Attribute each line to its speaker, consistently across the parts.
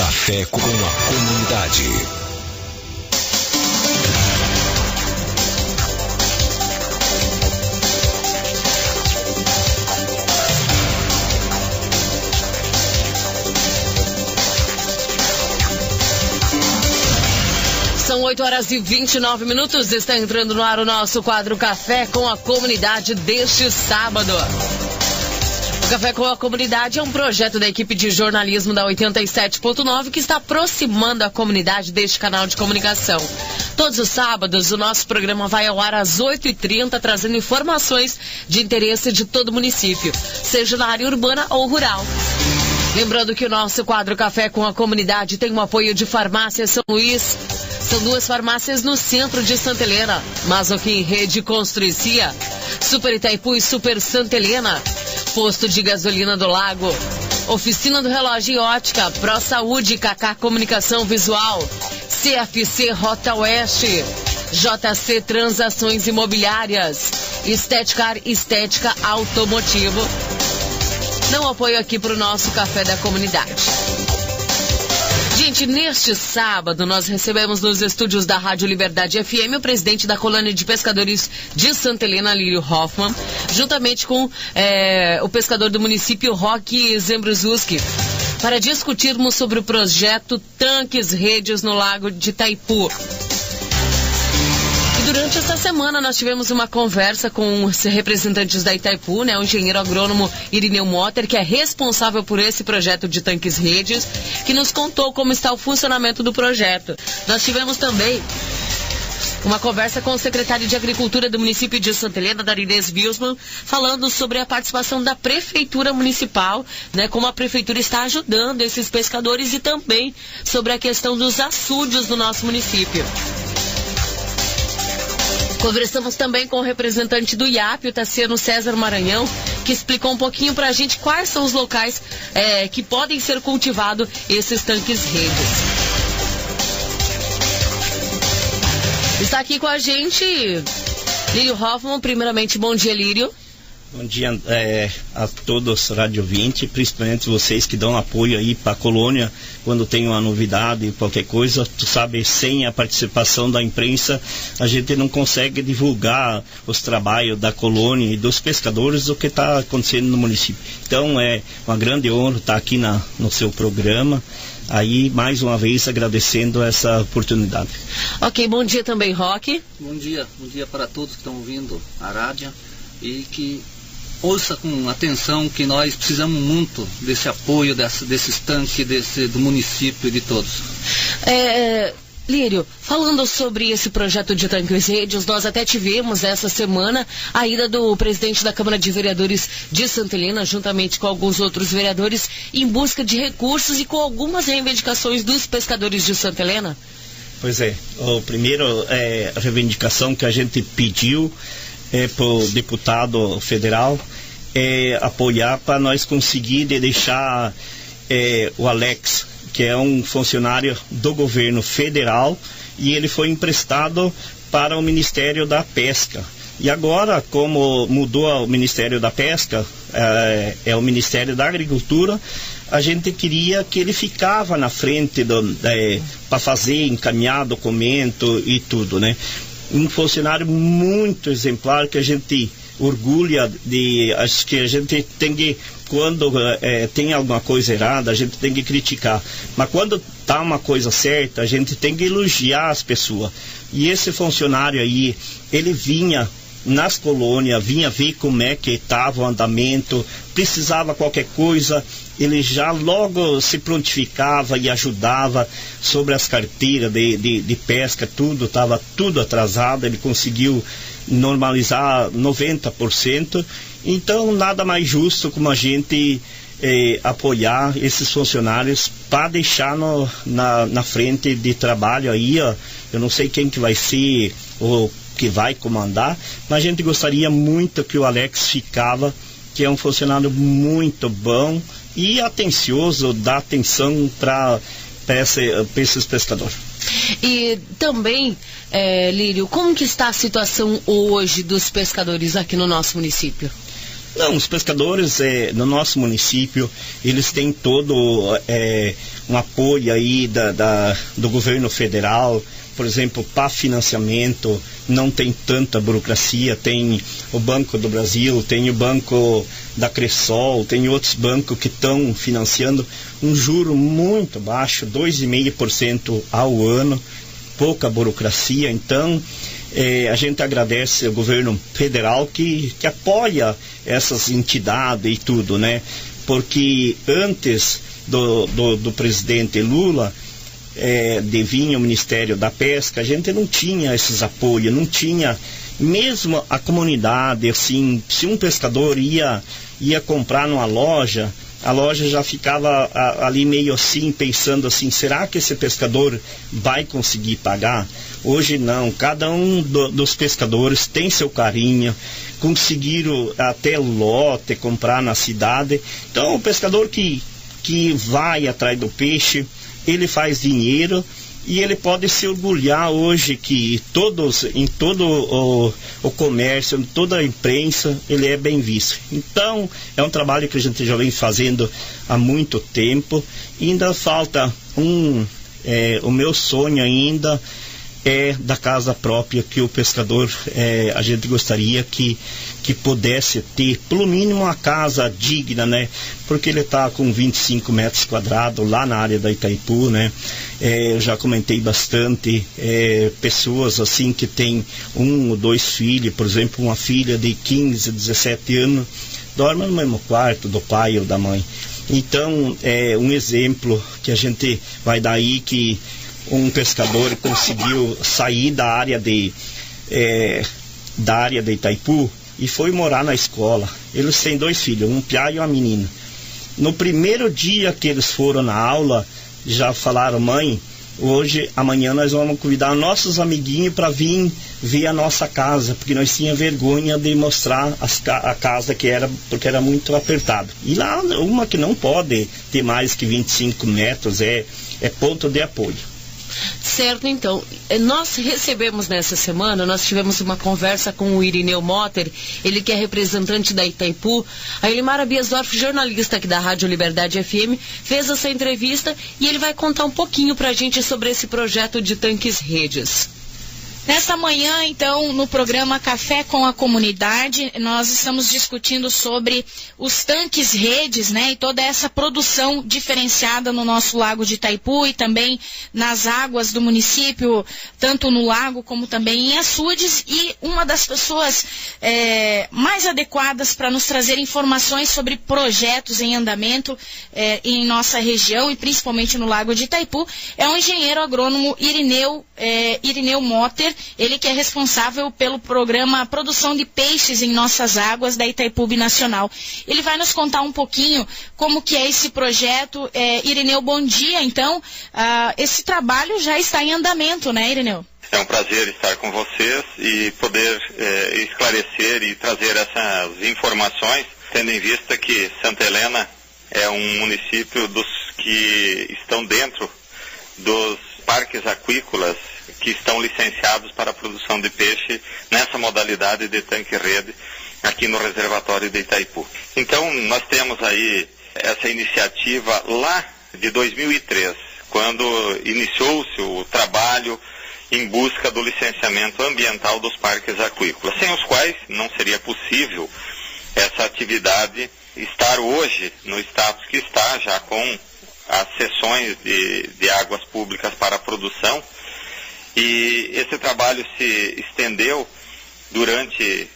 Speaker 1: Café com a Comunidade.
Speaker 2: São 8h29, está entrando no ar o nosso quadro Café com a Comunidade deste sábado. O Café com a Comunidade é um projeto da equipe de jornalismo da 87.9 que está aproximando a comunidade deste canal de comunicação. Todos os sábados o nosso programa vai ao ar às 8h30, trazendo informações de interesse de todo o município, seja na área urbana ou rural. Lembrando que o nosso quadro Café com a Comunidade tem o apoio de Farmácia São Luís. São duas farmácias no centro de Santa Helena, Mazoquim Rede Construcia, Super Itaipu e Super Santa Helena, Posto de Gasolina do Lago, Oficina do Relógio e Ótica, Pro Saúde, Kaká Comunicação Visual, CFC Rota Oeste, JC Transações Imobiliárias, Estética Automotivo. Não apoio aqui para o nosso Café da Comunidade. Gente, neste sábado nós recebemos nos estúdios da Rádio Liberdade FM o presidente da Colônia de Pescadores de Santa Helena, Lírio Hoffmann, juntamente com o pescador do município, Roque Zembruzuski, para discutirmos sobre o projeto Tanques Redes no Lago de Itaipu. Durante essa semana nós tivemos uma conversa com os representantes da Itaipu, né, o engenheiro agrônomo Irineu Motter, que é responsável por esse projeto de tanques redes, que nos contou como está o funcionamento do projeto. Nós tivemos também uma conversa com o secretário de Agricultura do município de Santa Helena, Darinês Wilsman, falando sobre a participação da Prefeitura Municipal, né, como a Prefeitura está ajudando esses pescadores, e também sobre a questão dos açudes do nosso município. Conversamos também com o representante do IAP, o Tassiano César Maranhão, que explicou um pouquinho para a gente quais são os locais que podem ser cultivados esses tanques redes. Está aqui com a gente Lírio Hoffmann. Primeiramente, bom dia, Lírio.
Speaker 3: Bom dia a todos os rádio 20, principalmente vocês que dão apoio aí para a colônia quando tem uma novidade, qualquer coisa. Tu sabe, sem a participação da imprensa a gente não consegue divulgar os trabalhos da colônia e dos pescadores do que está acontecendo no município. Então é uma grande honra estar aqui no seu programa. Aí, mais uma vez, agradecendo essa oportunidade.
Speaker 2: Ok, bom dia também, Roque.
Speaker 4: Bom dia para todos que estão ouvindo a rádio e que ouça com atenção que nós precisamos muito desse apoio, desses tanques, do município e de todos.
Speaker 2: Lírio, falando sobre esse projeto de tanques redes, nós até tivemos essa semana a ida do presidente da Câmara de Vereadores de Santa Helena, juntamente com alguns outros vereadores, em busca de recursos e com algumas reivindicações dos pescadores de Santa Helena.
Speaker 3: Pois é, a primeira reivindicação que a gente pediu para o deputado federal apoiar para nós conseguir deixar o Alex, que é um funcionário do governo federal, e ele foi emprestado para o Ministério da Pesca. E agora, como mudou o Ministério da Pesca, é o Ministério da Agricultura, a gente queria que ele ficava na frente para fazer, encaminhar documento e tudo, né? Um funcionário muito exemplar que a gente orgulha de. Acho que a gente tem que, quando tem alguma coisa errada, a gente tem que criticar, mas quando tá uma coisa certa, a gente tem que elogiar as pessoas. E esse funcionário aí, ele vinha nas colônias, vinha ver como é que estava o andamento, precisava qualquer coisa, ele já logo se prontificava e ajudava sobre as carteiras de pesca, tudo estava tudo atrasado, ele conseguiu normalizar 90%. Então nada mais justo como a gente apoiar esses funcionários para deixar na frente de trabalho aí, ó. Eu não sei quem que vai ser o que vai comandar, mas a gente gostaria muito que o Alex ficava, que é um funcionário muito bom e atencioso, dá atenção para esses pescadores.
Speaker 2: E também, Lírio, como que está a situação hoje dos pescadores aqui no nosso município?
Speaker 3: Não, os pescadores no nosso município, eles têm todo um apoio aí do governo federal. Por exemplo, para financiamento, não tem tanta burocracia, tem o Banco do Brasil, tem o Banco da Cressol, tem outros bancos que estão financiando um juro muito baixo, 2,5% ao ano, pouca burocracia. Então, a gente agradece ao governo federal que apoia essas entidades e tudo, né? Porque antes do presidente Lula, de vir ao Ministério da Pesca, a gente não tinha esses apoios, não tinha, mesmo a comunidade, assim, se um pescador ia comprar numa loja, a loja já ficava ali meio assim, pensando assim, será que esse pescador vai conseguir pagar? Hoje não, cada um dos pescadores tem seu carinho, conseguiram até lote comprar na cidade. Então o pescador que vai atrás do peixe, ele faz dinheiro e ele pode se orgulhar hoje que em todo o comércio, em toda a imprensa, ele é bem visto. Então, é um trabalho que a gente já vem fazendo há muito tempo. E ainda falta o meu sonho ainda é da casa própria, que o pescador, a gente gostaria que pudesse ter, pelo mínimo, uma casa digna, né? Porque ele está com 25 metros quadrados lá na área da Itaipu, né? Eu já comentei bastante, pessoas assim que tem 1 ou 2 filhos, por exemplo, uma filha de 15, 17 anos, dorme no mesmo quarto do pai ou da mãe. Então, um exemplo que a gente vai dar aí, que um pescador conseguiu sair da área de Itaipu e foi morar na escola. Eles têm 2 filhos, um piá e uma menina. No primeiro dia que eles foram na aula, já falaram: mãe, amanhã nós vamos convidar nossos amiguinhos para vir ver a nossa casa, porque nós tínhamos vergonha de mostrar a casa que era, porque era muito apertado. E lá, uma que não pode ter mais que 25 metros, é ponto de apoio.
Speaker 2: Certo, então, nós recebemos nessa semana, nós tivemos uma conversa com o Irineu Motter, ele que é representante da Itaipu. A Elimara Biesdorf, jornalista aqui da Rádio Liberdade FM, fez essa entrevista e ele vai contar um pouquinho pra gente sobre esse projeto de tanques redes.
Speaker 5: Nesta manhã, então, no programa Café com a Comunidade, nós estamos discutindo sobre os tanques redes, né, e toda essa produção diferenciada no nosso lago de Itaipu e também nas águas do município, tanto no lago como também em açudes. E uma das pessoas mais adequadas para nos trazer informações sobre projetos em andamento em nossa região e principalmente no lago de Itaipu é o engenheiro agrônomo Irineu Motter. Ele que é responsável pelo programa Produção de Peixes em Nossas Águas da Itaipu Binacional. Ele vai nos contar um pouquinho como que é esse projeto. Irineu, bom dia. Então, esse trabalho já está em andamento, né, Irineu?
Speaker 6: É um prazer estar com vocês e poder esclarecer e trazer essas informações, tendo em vista que Santa Helena é um município dos que estão dentro dos parques aquícolas que estão licenciados para a produção de peixe nessa modalidade de tanque-rede aqui no reservatório de Itaipu. Então, nós temos aí essa iniciativa lá de 2003, quando iniciou-se o trabalho em busca do licenciamento ambiental dos parques aquícolas, sem os quais não seria possível essa atividade estar hoje no status que está, já com as cessões de águas públicas para a produção. E esse trabalho se estendeu durante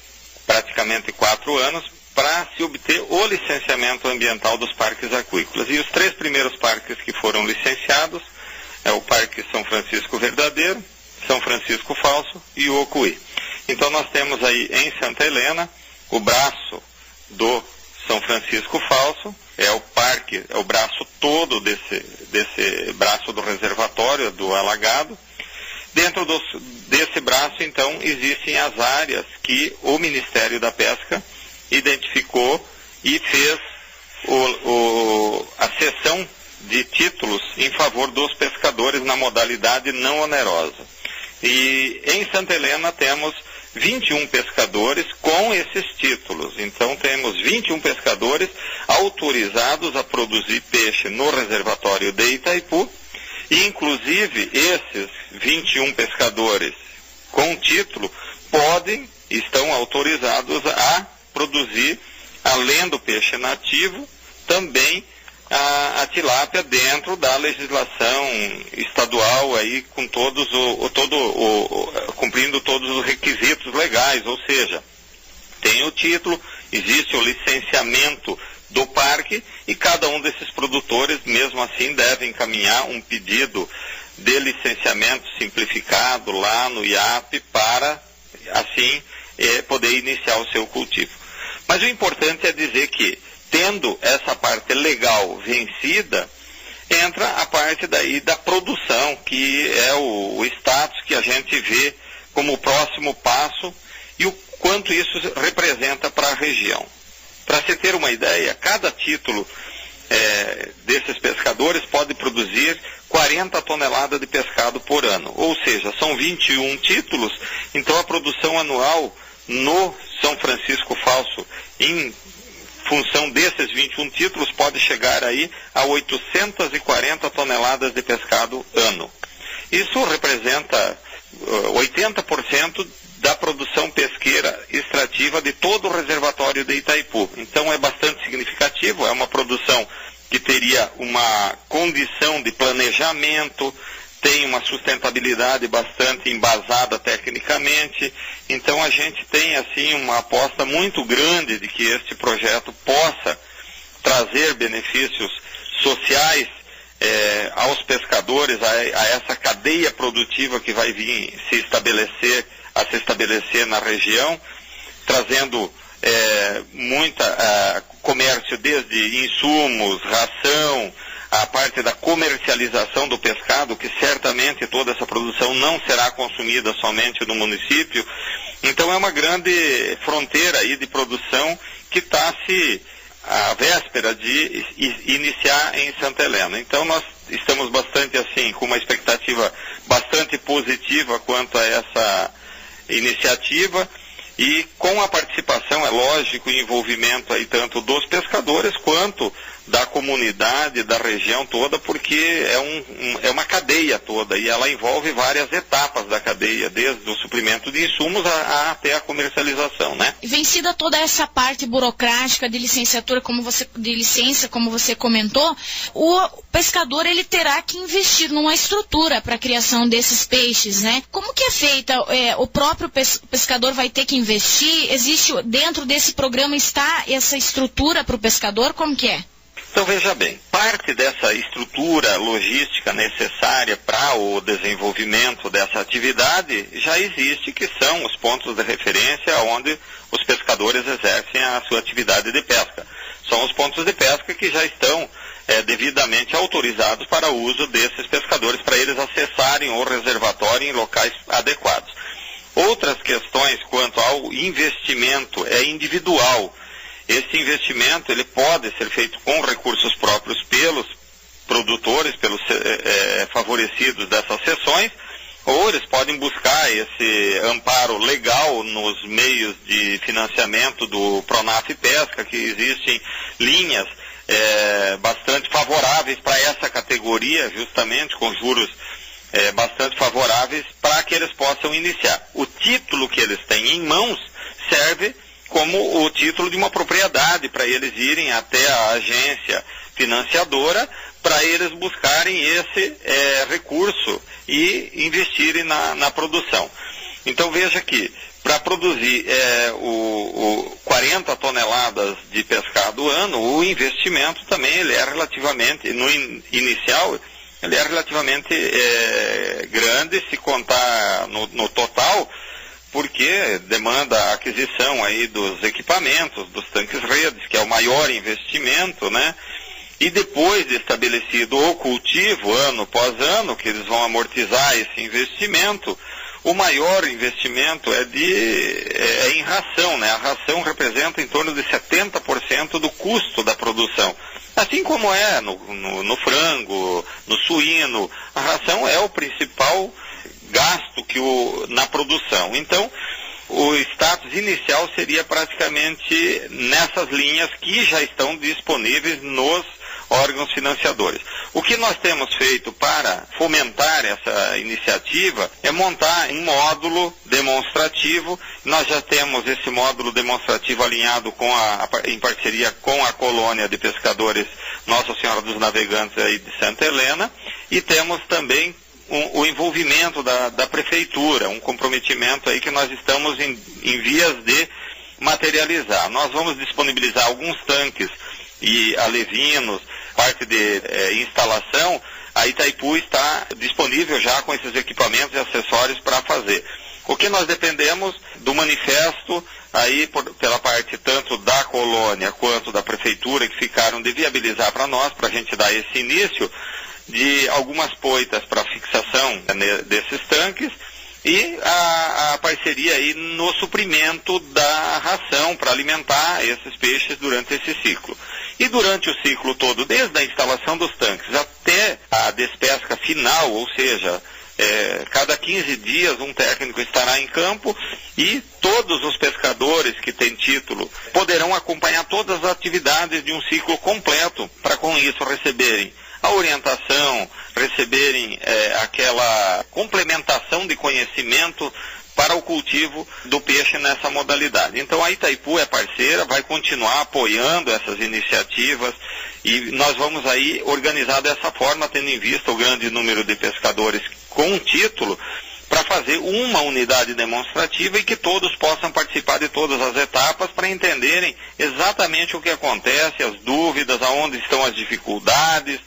Speaker 6: praticamente 4 anos para se obter o licenciamento ambiental dos parques aquícolas. E os 3 primeiros parques que foram licenciados é o Parque São Francisco Verdadeiro, São Francisco Falso e o Ocuí. Então nós temos aí em Santa Helena o braço do São Francisco Falso, é o braço todo desse braço do reservatório, do alagado. Dentro desse braço, então, existem as áreas que o Ministério da Pesca identificou e fez a cessão de títulos em favor dos pescadores na modalidade não onerosa. E em Santa Helena temos 21 pescadores com esses títulos. Então temos 21 pescadores autorizados a produzir peixe no reservatório de Itaipu, e inclusive esses 21 pescadores com título estão autorizados a produzir, além do peixe nativo, também a tilápia dentro da legislação estadual, aí com cumprindo todos os requisitos legais, ou seja, tem o título, existe o licenciamento do parque, e cada um desses produtores, mesmo assim, deve encaminhar um pedido de licenciamento simplificado lá no IAP para, assim, poder iniciar o seu cultivo. Mas o importante é dizer que, tendo essa parte legal vencida, entra a parte daí da produção, que é o status que a gente vê como o próximo passo e o quanto isso representa para a região. Para se ter uma ideia, cada título desses pescadores pode produzir 40 toneladas de pescado por ano, ou seja, são 21 títulos, então a produção anual no São Francisco Falso, em função desses 21 títulos, pode chegar aí a 840 toneladas de pescado ano. Isso representa 80% da produção pesqueira extrativa de todo o reservatório de Itaipu. Então é bastante significativo, é uma produção que teria uma condição de planejamento, tem uma sustentabilidade bastante embasada tecnicamente. Então a gente tem assim uma aposta muito grande de que este projeto possa trazer benefícios sociais aos pescadores, a essa cadeia produtiva que vai vir se estabelecer na região, trazendo muita comércio desde insumos, ração, a parte da comercialização do pescado, que certamente toda essa produção não será consumida somente no município. Então é uma grande fronteira aí de produção que está à véspera de iniciar em Santa Helena. Então nós estamos bastante assim, com uma expectativa bastante positiva quanto a essa iniciativa, e com a participação, é lógico, e envolvimento aí tanto dos pescadores quanto da comunidade, da região toda, porque é uma cadeia toda, e ela envolve várias etapas da cadeia, desde o suprimento de insumos até a comercialização, né?
Speaker 5: Vencida toda essa parte burocrática de licenciatura, como você comentou, o pescador ele terá que investir numa estrutura para a criação desses peixes, né? Como que é feita? O próprio pescador vai ter que investir? Existe dentro desse programa, está essa estrutura para o pescador? Como que é?
Speaker 6: Então veja bem, parte dessa estrutura logística necessária para o desenvolvimento dessa atividade já existe, que são os pontos de referência onde os pescadores exercem a sua atividade de pesca. São os pontos de pesca que já estão devidamente autorizados para o uso desses pescadores, para eles acessarem o reservatório em locais adequados. Outras questões quanto ao investimento é individual. Esse investimento ele pode ser feito com recursos próprios pelos produtores, pelos favorecidos dessas seções, ou eles podem buscar esse amparo legal nos meios de financiamento do Pronaf Pesca, que existem linhas bastante favoráveis para essa categoria, justamente com juros bastante favoráveis para que eles possam iniciar. O título que eles têm em mãos serve como o título de uma propriedade para eles irem até a agência financiadora, para eles buscarem esse recurso e investirem na produção. Então veja que para produzir 40 toneladas de pescado ano, o investimento também ele é relativamente, no inicial, ele é relativamente grande, se contar no total, porque demanda a aquisição aí dos equipamentos, dos tanques redes, que é o maior investimento, né? E depois de estabelecido o cultivo, ano após ano, que eles vão amortizar esse investimento, o maior investimento é em ração, né? A ração representa em torno de 70% do custo da produção. Assim como é no frango, no suíno, a ração é o principal gasto na produção. Então, o status inicial seria praticamente nessas linhas que já estão disponíveis nos órgãos financiadores. O que nós temos feito para fomentar essa iniciativa é montar um módulo demonstrativo. Nós já temos esse módulo demonstrativo alinhado em parceria com a colônia de pescadores Nossa Senhora dos Navegantes aí de Santa Helena, e temos também o envolvimento da prefeitura, um comprometimento aí que nós estamos em vias de materializar. Nós vamos disponibilizar alguns tanques e alevinos, parte de instalação. A Itaipu está disponível já com esses equipamentos e acessórios para fazer. O que nós dependemos do manifesto aí pela parte tanto da colônia quanto da prefeitura, que ficaram de viabilizar para nós, para a gente dar esse início, de algumas poitas para fixação desses tanques, e a parceria aí no suprimento da ração para alimentar esses peixes durante esse ciclo. E durante o ciclo todo, desde a instalação dos tanques até a despesca final, ou seja, cada 15 dias um técnico estará em campo, e todos os pescadores que têm título poderão acompanhar todas as atividades de um ciclo completo, para com isso receberem a orientação, receberem aquela complementação de conhecimento para o cultivo do peixe nessa modalidade. Então a Itaipu é parceira, vai continuar apoiando essas iniciativas, e nós vamos aí organizar dessa forma, tendo em vista o grande número de pescadores com título, para fazer uma unidade demonstrativa e que todos possam participar de todas as etapas para entenderem exatamente o que acontece, as dúvidas, aonde estão as dificuldades,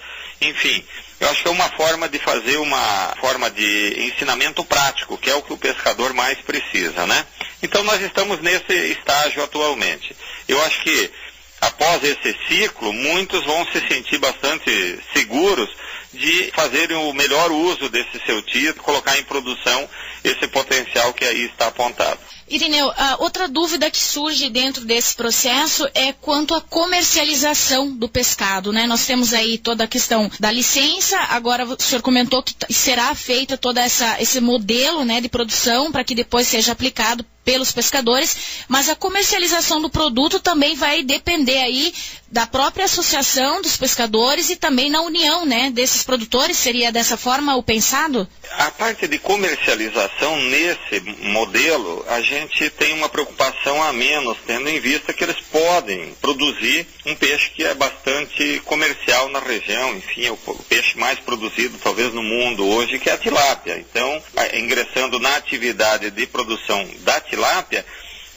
Speaker 6: enfim. Eu acho que é uma forma de fazer uma forma de ensinamento prático, que é o que o pescador mais precisa, né? Então nós estamos nesse estágio atualmente. Eu acho que após esse ciclo, muitos vão se sentir bastante seguros de fazerem o melhor uso desse seu título, colocar em produção esse potencial que aí está apontado.
Speaker 5: Irineu, outra dúvida que surge dentro desse processo é quanto à comercialização do pescado, né? Nós temos aí toda a questão da licença, agora o senhor comentou que será feita todo esse modelo, né, de produção para que depois seja aplicado pelos pescadores, mas a comercialização do produto também vai depender aí da própria associação dos pescadores e também na união, né, desses produtores. Seria dessa forma o pensado?
Speaker 6: A parte de comercialização nesse modelo, a gente tem uma preocupação a menos, tendo em vista que eles podem produzir um peixe que é bastante comercial na região, enfim, é o peixe mais produzido talvez no mundo hoje, que é a tilápia. Então, ingressando na atividade de produção da tilápia,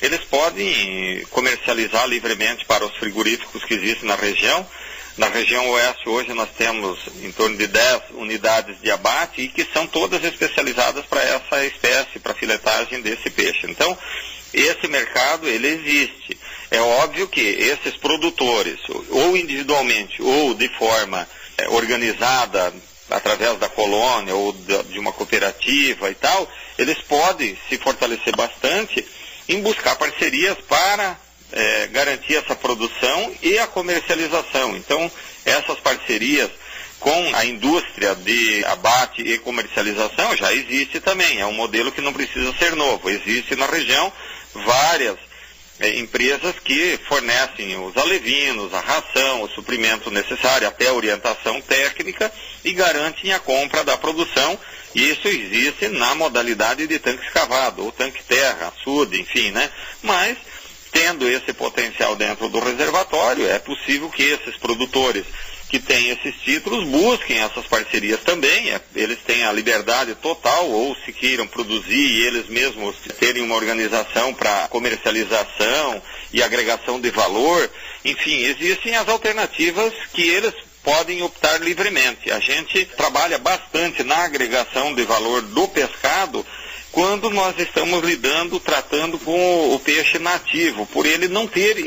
Speaker 6: eles podem comercializar livremente para os frigoríficos que existem na região. Na região oeste hoje nós temos em torno de 10 unidades de abate, e que são todas especializadas para essa espécie, para filetagem desse peixe. Então, esse mercado, ele existe. É óbvio que esses produtores, ou individualmente, ou de forma organizada, através da colônia ou de uma cooperativa e tal, eles podem se fortalecer bastante em buscar parcerias para garantir essa produção e a comercialização. Então, essas parcerias com a indústria de abate e comercialização já existe também. É um modelo que não precisa ser novo. Existe na região várias empresas que fornecem os alevinos, a ração, o suprimento necessário, até a orientação técnica, e garantem a compra da produção. E isso existe na modalidade de tanque escavado, ou tanque terra, açude, enfim, né? Mas, tendo esse potencial dentro do reservatório, é possível que esses produtores que têm esses títulos busquem essas parcerias também. Eles têm a liberdade total, ou se queiram produzir e eles mesmos terem uma organização para comercialização e agregação de valor. Enfim, existem as alternativas que eles podem optar livremente. A gente trabalha bastante na agregação de valor do pescado quando nós estamos tratando com o peixe nativo, por ele não ter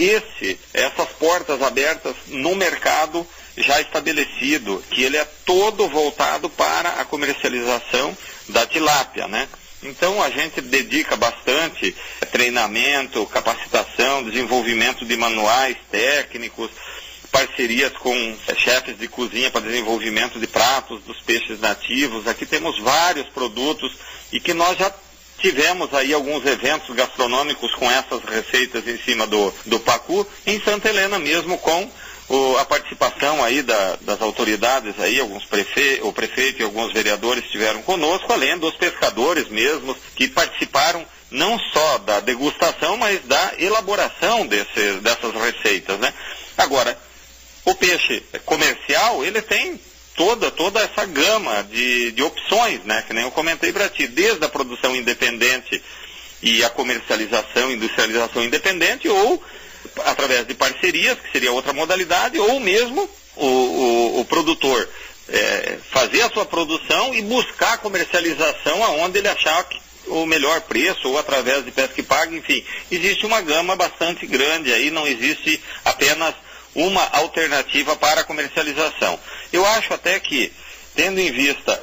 Speaker 6: essas portas abertas no mercado já estabelecido, que ele é todo voltado para a comercialização da tilápia, né? Então a gente dedica bastante treinamento, capacitação, desenvolvimento de manuais técnicos, parcerias com chefes de cozinha para desenvolvimento de pratos dos peixes nativos. Aqui temos vários produtos e que nós já tivemos aí alguns eventos gastronômicos com essas receitas em cima do pacu, em Santa Helena mesmo, com a participação aí das autoridades aí, o prefeito e alguns vereadores estiveram conosco, além dos pescadores mesmos, que participaram não só da degustação, mas da elaboração dessas receitas, né? Agora, o peixe comercial, ele tem toda essa gama de opções, né? Que nem eu comentei para ti, desde a produção independente e a comercialização, industrialização independente, ou através de parcerias, que seria outra modalidade, ou mesmo o produtor fazer a sua produção e buscar a comercialização aonde ele achar o melhor preço, ou através de pesca e paga, enfim. Existe uma gama bastante grande aí, não existe apenas uma alternativa para a comercialização. Eu acho até que, tendo em vista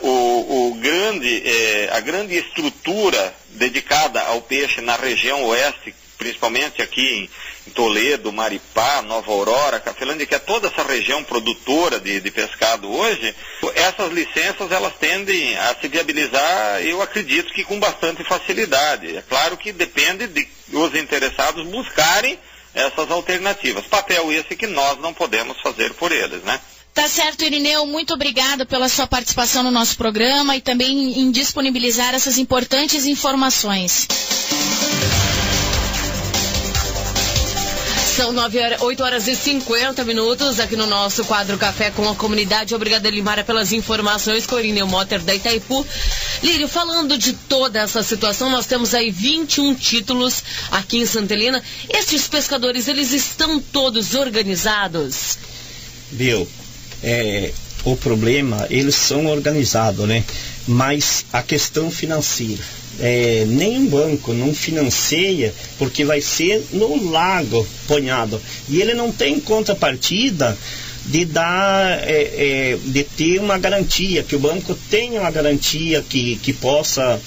Speaker 6: a grande estrutura dedicada ao peixe na região oeste, principalmente aqui em Toledo, Maripá, Nova Aurora, Cafelândia, que é toda essa região produtora de pescado hoje, essas licenças elas tendem a se viabilizar, eu acredito que com bastante facilidade. É claro que depende de os interessados buscarem essas alternativas. Papel esse que nós não podemos fazer por eles, né?
Speaker 5: Tá certo, Irineu, muito obrigado pela sua participação no nosso programa e também em disponibilizar essas importantes informações.
Speaker 2: São 8 horas e 50 minutos aqui no nosso quadro Café com a Comunidade. Obrigada, Elimara, pelas informações com o Irineu Motter da Itaipu. Lírio, falando de toda essa situação, nós temos aí 21 títulos aqui em Santa Helena. Estes pescadores, eles estão todos organizados?
Speaker 3: Viu? O problema, eles são organizados, né? Mas a questão financeira, nem um banco não financia, porque vai ser no lago ponhado, e ele não tem contrapartida de dar, de ter uma garantia, que o banco tenha uma garantia que possa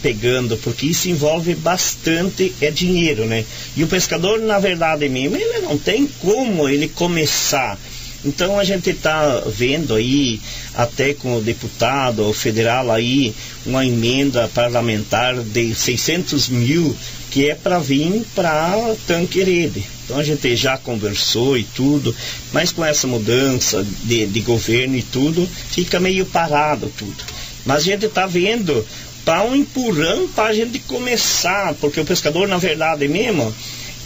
Speaker 3: pegando, porque isso envolve bastante dinheiro, né? E o pescador, na verdade mesmo, ele não tem como ele começar. Então a gente está vendo aí, até com o deputado federal aí, uma emenda parlamentar de 600 mil, que é para vir para tanque rede. Então a gente já conversou e tudo, mas com essa mudança de governo e tudo, fica meio parado tudo. Mas a gente está vendo para um empurrão para a gente começar, porque o pescador, na verdade mesmo,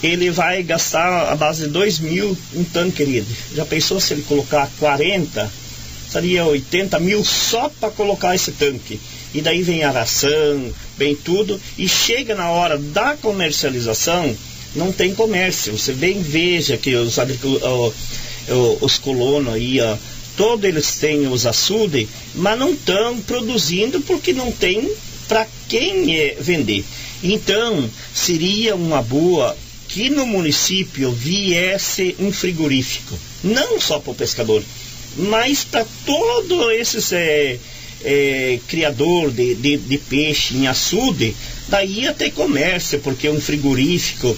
Speaker 3: ele vai gastar a base de 2 mil em tanque rede. Já pensou se ele colocar 40? Seria 80 mil só para colocar esse tanque. E daí vem a ração, vem tudo, e chega na hora da comercialização, não tem comércio. Você bem veja que os colonos aí, todos eles têm os açudes, mas não estão produzindo porque não tem para quem vender. Então, seria uma boa que no município viesse um frigorífico, não só para o pescador, mas para todos esses criador de peixe em açude, daí ia ter comércio, porque um frigorífico,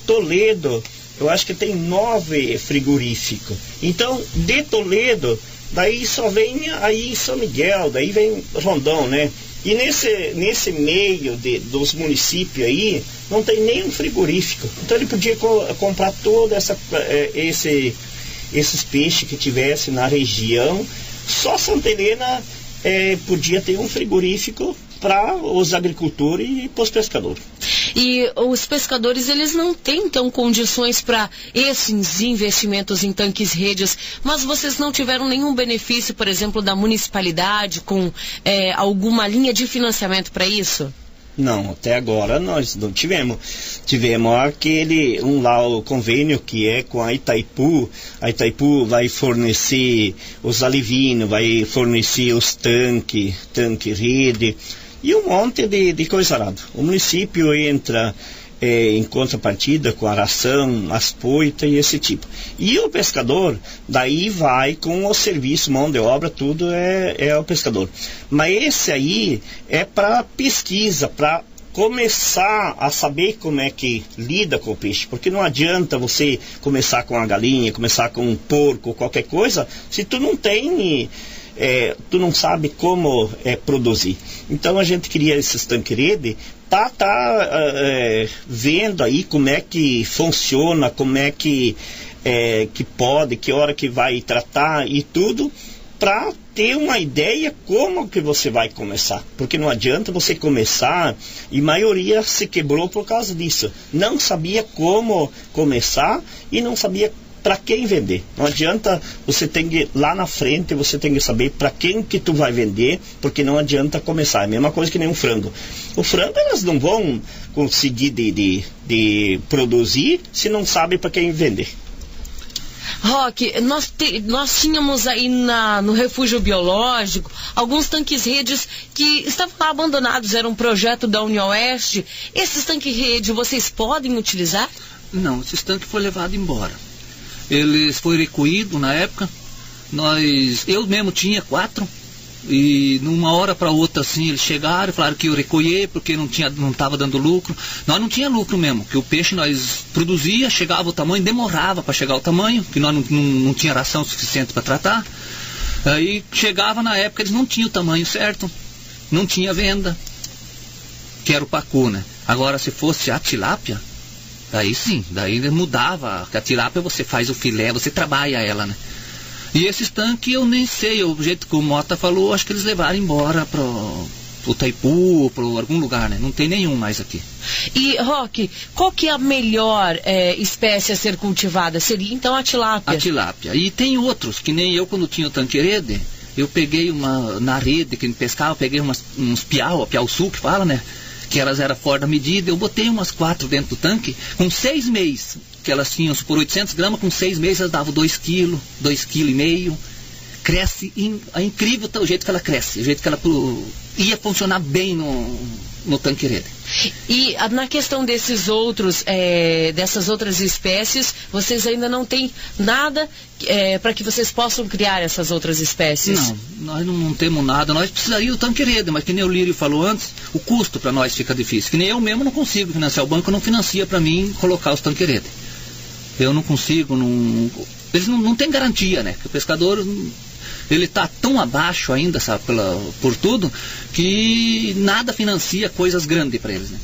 Speaker 3: Toledo, eu acho que tem 9 frigoríficos. Então, de Toledo, daí só vem aí São Miguel, daí vem Rondão, né? E nesse meio dos municípios aí, não tem nenhum frigorífico. Então ele podia comprar todo esses peixes que tivesse na região. Só Santa Helena podia ter um frigorífico para os agricultores e para os pescadores.
Speaker 2: E os pescadores, eles não têm, então, condições para esses investimentos em tanques redes, mas vocês não tiveram nenhum benefício, por exemplo, da municipalidade, com alguma linha de financiamento para isso?
Speaker 3: Não, até agora nós não tivemos. Tivemos o convênio que é com a Itaipu. A Itaipu vai fornecer os alivinos, vai fornecer os tanque rede e um monte de coisa arada. O município entra em contrapartida com a ração, as poitas e esse tipo. E o pescador, daí vai com o serviço, mão de obra, tudo é o pescador. Mas esse aí é para pesquisa, para começar a saber como é que lida com o peixe, porque não adianta você começar com a galinha, começar com um porco, qualquer coisa, se tu não tem tu não sabe como produzir. Então a gente cria esses tanque-rede para vendo aí como é que funciona, como é que pode, que hora que vai tratar e tudo, para ter uma ideia como que você vai começar, porque não adianta você começar, e a maioria se quebrou por causa disso, não sabia como começar e não sabia para quem vender. Não adianta, você tem que, lá na frente, você tem que saber para quem que tu vai vender, porque não adianta começar. É a mesma coisa que nem um frango. O frango elas não vão conseguir de produzir se não sabe para quem vender.
Speaker 2: Roque, nós tínhamos aí no refúgio biológico alguns tanques-redes que estavam lá abandonados, era um projeto da União Oeste. Esses tanques-redes vocês podem utilizar?
Speaker 4: Não, esses tanques foram levados embora. Eles foram recolhidos na época. Eu mesmo tinha 4. E numa hora para outra assim eles chegaram e falaram que eu recolher porque não estava dando lucro. Nós não tinha lucro mesmo, que o peixe nós produzia, chegava o tamanho, demorava para chegar o tamanho, que nós não tinha ração suficiente para tratar. Aí chegava na época, eles não tinham o tamanho certo, não tinha venda, que era o pacu, né? Agora se fosse a tilápia, daí sim, daí mudava, porque a tilápia você faz o filé, você trabalha ela, né? E esses tanques eu nem sei, o jeito que o Mota falou, acho que eles levaram embora para o Itaipu, para algum lugar, né? Não tem nenhum mais aqui.
Speaker 2: E, Roque, qual que é a melhor espécie a ser cultivada? Seria então a tilápia?
Speaker 4: A tilápia. E tem outros, que nem eu quando tinha o tanque-rede, eu peguei na rede que a gente pescava, peguei uns piau-sul que fala, né? Que elas eram fora da medida, eu botei umas 4 dentro do tanque, com 6 meses, que elas tinham por 800 gramas, com 6 meses elas davam 2 quilos, 2,5 kg. Cresce, é incrível o jeito que ela cresce, o jeito que ela ia funcionar bem no tanque-rede.
Speaker 2: E na questão dessas outras espécies, vocês ainda não têm nada para que vocês possam criar essas outras espécies?
Speaker 4: Não, nós não temos nada. Nós precisaríamos do tanque-rede, mas que nem o Lírio falou antes, o custo para nós fica difícil. Que nem eu mesmo não consigo financiar, o banco não financia para mim colocar os tanque-rede. Eu não consigo, eles não têm garantia, né? Que o pescador, ele está tão abaixo ainda, sabe, por tudo, que nada financia coisas grandes para eles, né?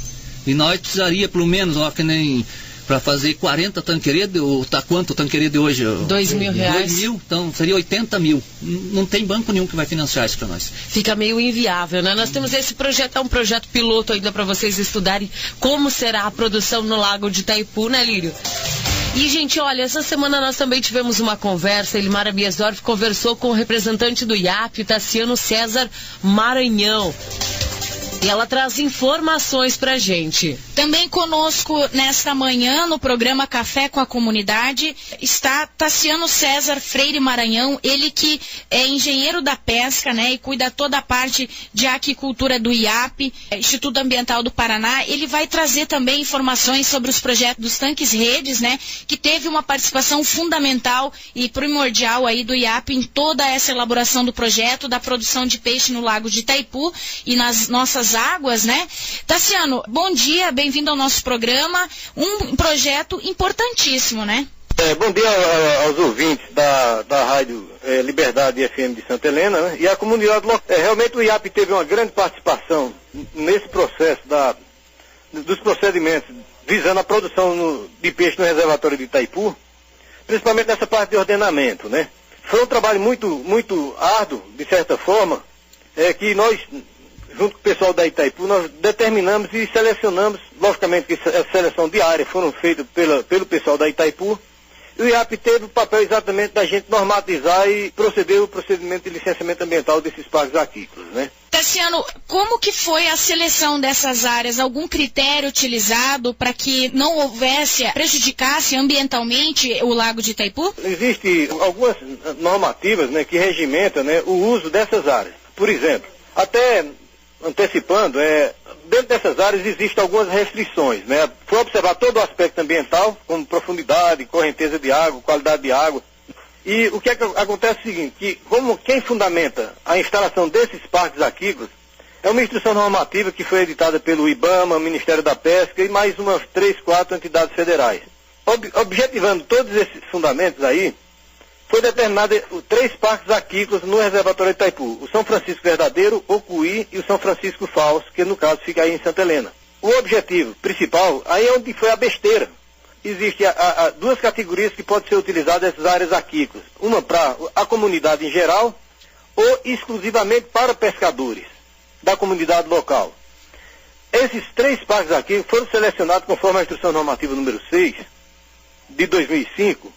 Speaker 4: E nós precisaria pelo menos, que nem para fazer 40 tanqueredes, tá quanto o tanquerede hoje?
Speaker 2: R$2.000.
Speaker 4: 2.000, então seria 80 mil. Não tem banco nenhum que vai financiar isso para nós.
Speaker 2: Fica meio inviável, né? Nós temos esse projeto, é um projeto piloto ainda para vocês estudarem como será a produção no Lago de Itaipu, né, Lírio? E, gente, olha, essa semana nós também tivemos uma conversa. Elimara Biesdorf conversou com o representante do IAP, Tassiano César Maranhão. E ela traz informações pra gente.
Speaker 5: Também conosco nesta manhã, no programa Café com a Comunidade, está Tassiano César Freire Maranhão, ele que é engenheiro da pesca, né, e cuida toda a parte de aquicultura do IAP, Instituto Ambiental do Paraná. Ele vai trazer também informações sobre os projetos dos tanques redes, né, que teve uma participação fundamental e primordial aí do IAP em toda essa elaboração do projeto da produção de peixe no Lago de Itaipu e nas nossas águas, né? Tassiano, bom dia, bem-vindo ao nosso programa, um projeto importantíssimo, né?
Speaker 7: Bom dia aos ouvintes da Rádio Liberdade FM de Santa Helena, né? E a comunidade local. Realmente o IAP teve uma grande participação nesse processo dos procedimentos visando a produção de peixe no reservatório de Itaipu, principalmente nessa parte de ordenamento, né? Foi um trabalho muito árduo, de certa forma, que nós, junto com o pessoal da Itaipu, nós determinamos e selecionamos, logicamente que a seleção diária foram feitas pelo pessoal da Itaipu, e o IAP teve o papel exatamente da gente normatizar e proceder o procedimento de licenciamento ambiental desses parques aquícolas, né?
Speaker 5: Tassiano, como que foi a seleção dessas áreas? Algum critério utilizado para que não prejudicasse ambientalmente o Lago de Itaipu?
Speaker 7: Existem algumas normativas, né, que regimentam, né, o uso dessas áreas. Por exemplo, até antecipando, dentro dessas áreas existem algumas restrições, né? Foi observar todo o aspecto ambiental, como profundidade, correnteza de água, qualidade de água. E o que acontece é o seguinte, que como quem fundamenta a instalação desses parques aquícolas é uma instrução normativa que foi editada pelo IBAMA, Ministério da Pesca e mais umas 3, 4 entidades federais. Objetivando todos esses fundamentos aí, foi determinado 3 parques aquícolas no reservatório de Itaipu. O São Francisco Verdadeiro, o Cuí e o São Francisco Falso, que no caso fica aí em Santa Helena. O objetivo principal, aí é onde foi a besteira. Existem 2 categorias que podem ser utilizadas essas áreas aquícolas. Uma para a comunidade em geral ou exclusivamente para pescadores da comunidade local. Esses 3 parques aquícolas foram selecionados conforme a Instrução Normativa número 6 de 2005,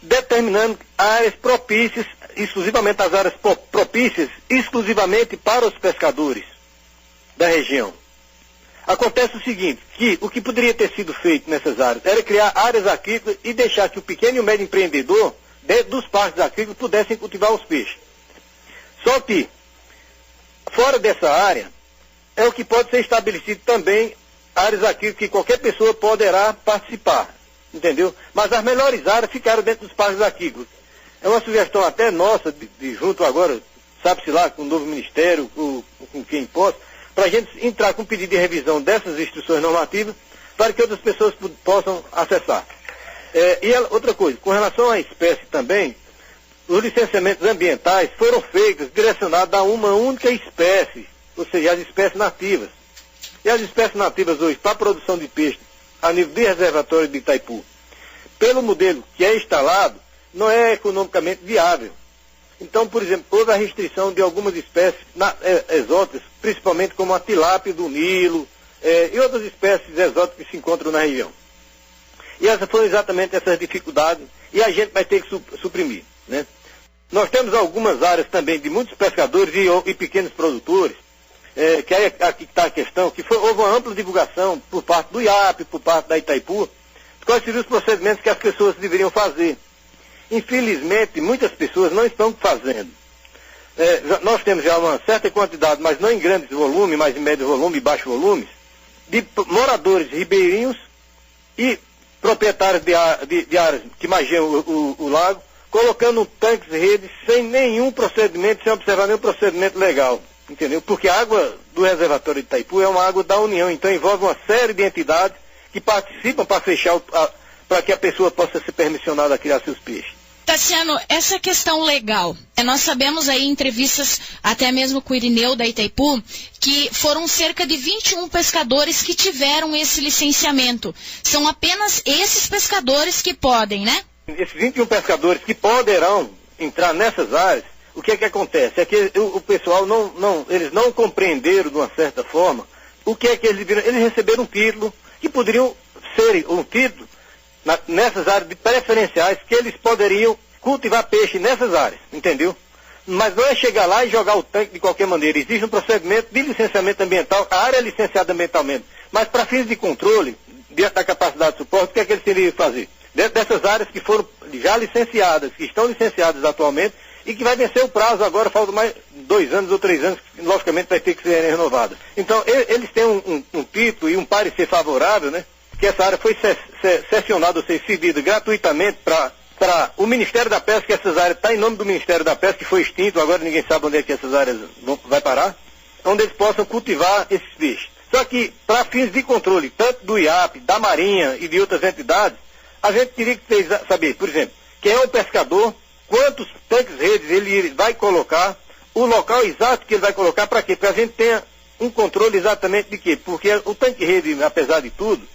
Speaker 7: determinando áreas propícias, exclusivamente as áreas propícias, exclusivamente para os pescadores da região. Acontece o seguinte, que o que poderia ter sido feito nessas áreas era criar áreas aquícolas e deixar que o pequeno e o médio empreendedor, dentro dos parques aquícolas, pudessem cultivar os peixes. Só que, fora dessa área, é o que pode ser estabelecido também áreas aquícolas que qualquer pessoa poderá participar, entendeu? Mas as melhores áreas ficaram dentro dos parques aquícolas. É uma sugestão até nossa, de junto agora, sabe-se lá, com o novo ministério, com quem possa, para a gente entrar com pedido de revisão dessas instruções normativas para que outras pessoas possam acessar. Outra coisa, com relação à espécie também, os licenciamentos ambientais foram feitos direcionados a uma única espécie, ou seja, as espécies nativas. E as espécies nativas hoje, para a produção de peixe, a nível de reservatório de Itaipu, pelo modelo que é instalado, não é economicamente viável. Então, por exemplo, houve a restrição de algumas espécies exóticas, principalmente como a tilápia do Nilo e outras espécies exóticas que se encontram na região. E essas foram exatamente essas dificuldades e a gente vai ter que suprimir, né? Nós temos algumas áreas também de muitos pescadores e pequenos produtores, que aí aqui está a questão, que houve uma ampla divulgação por parte do IAP, por parte da Itaipu, de quais seriam os procedimentos que as pessoas deveriam fazer. Infelizmente, muitas pessoas não estão fazendo. Nós temos já uma certa quantidade, mas não em grandes volumes, mas em médio volume e baixo volumes, de moradores ribeirinhos e proprietários de áreas que magiam o lago, colocando tanques e redes sem nenhum procedimento, sem observar nenhum procedimento legal. Entendeu? Porque a água do reservatório de Itaipu é uma água da União, então envolve uma série de entidades que participam para fechar, para que a pessoa possa ser permissionada a criar seus peixes.
Speaker 5: Tassiano, essa questão legal, nós sabemos aí em entrevistas, até mesmo com o Irineu da Itaipu, que foram cerca de 21 pescadores que tiveram esse licenciamento. São apenas esses pescadores que podem, né?
Speaker 7: Esses 21 pescadores que poderão entrar nessas áreas, o que é que acontece? É que o pessoal eles não compreenderam de uma certa forma o que é que eles viram. Eles receberam um título que poderiam ser um título nessas áreas preferenciais que eles poderiam cultivar peixe nessas áreas, entendeu? Mas não é chegar lá e jogar o tanque de qualquer maneira. Existe um procedimento de licenciamento ambiental, a área é licenciada ambientalmente, mas para fins de controle da capacidade de suporte, o que é que eles teriam que fazer? Dentro dessas áreas que foram já licenciadas, que estão licenciadas atualmente, e que vai vencer o prazo agora, falta mais 2 anos ou 3 anos, que logicamente vai ter que ser renovada. Então, eles têm um título e um parecer favorável, né? Que essa área foi cessionada, ou seja, cedida gratuitamente para o Ministério da Pesca, que essas áreas está em nome do Ministério da Pesca, que foi extinto, agora ninguém sabe onde é que essas áreas vai parar, onde eles possam cultivar esses peixes. Só que, para fins de controle, tanto do IAP, da Marinha e de outras entidades, a gente teria que saber, por exemplo, quem é o pescador, quantos tanques redes ele vai colocar, o local exato que ele vai colocar, para quê? Para a gente ter um controle exatamente de quê? Porque o tanque rede, apesar de tudo,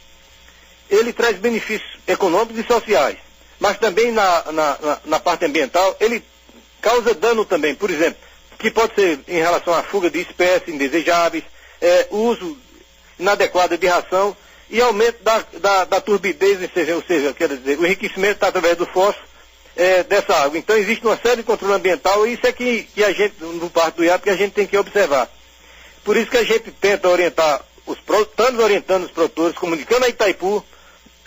Speaker 7: ele traz benefícios econômicos e sociais, mas também na parte ambiental, ele causa dano também, por exemplo, que pode ser em relação à fuga de espécies indesejáveis, uso inadequado de ração e aumento da turbidez, ou seja, quer dizer, o enriquecimento está através do fósforo dessa água. Então existe uma série de controle ambiental e isso é que a gente, no parte do IAP, que a gente tem que observar. Por isso que a gente tenta orientar, estamos orientando os produtores, comunicando a Itaipu,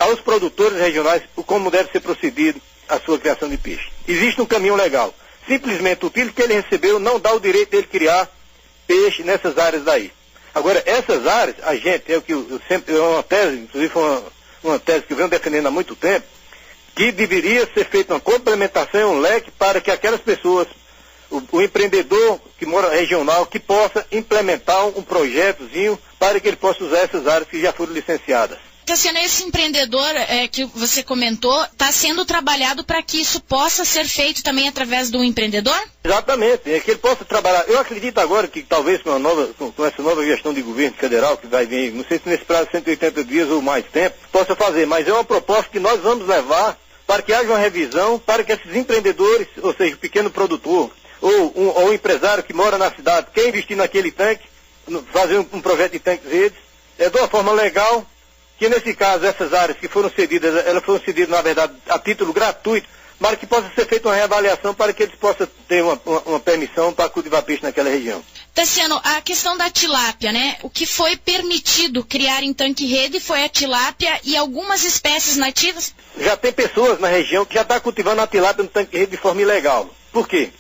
Speaker 7: aos produtores regionais, como deve ser procedido a sua criação de peixe. Existe um caminho legal. Simplesmente o título que ele recebeu não dá o direito dele criar peixe nessas áreas daí. Agora, essas áreas, a gente, é o que eu sempre, é uma tese, inclusive foi uma tese que eu venho defendendo há muito tempo, que deveria ser feita uma complementação, um leque para que aquelas pessoas, o empreendedor que mora regional, que possa implementar um projetozinho para que ele possa usar essas áreas que já foram licenciadas.
Speaker 5: Tassiano, esse empreendedor que você comentou, está sendo trabalhado para que isso possa ser feito também através do empreendedor?
Speaker 7: Exatamente, é que ele possa trabalhar. Eu acredito agora que talvez com essa nova gestão de governo federal que vai vir, não sei se nesse prazo de 180 dias ou mais tempo, possa fazer, mas é uma proposta que nós vamos levar para que haja uma revisão, para que esses empreendedores, ou seja, o pequeno produtor, ou um empresário que mora na cidade, quer investir naquele tanque, fazer um projeto de tanques redes, de uma forma legal, que nesse caso essas áreas que foram cedidas, elas foram cedidas na verdade a título gratuito, mas que possa ser feita uma reavaliação para que eles possam ter uma permissão para cultivar peixe naquela região.
Speaker 5: Tassiano, a questão da tilápia, né? O que foi permitido criar em tanque-rede foi a tilápia e algumas espécies nativas?
Speaker 7: Já tem pessoas na região que já estão cultivando a tilápia no tanque-rede de forma ilegal. Por quê?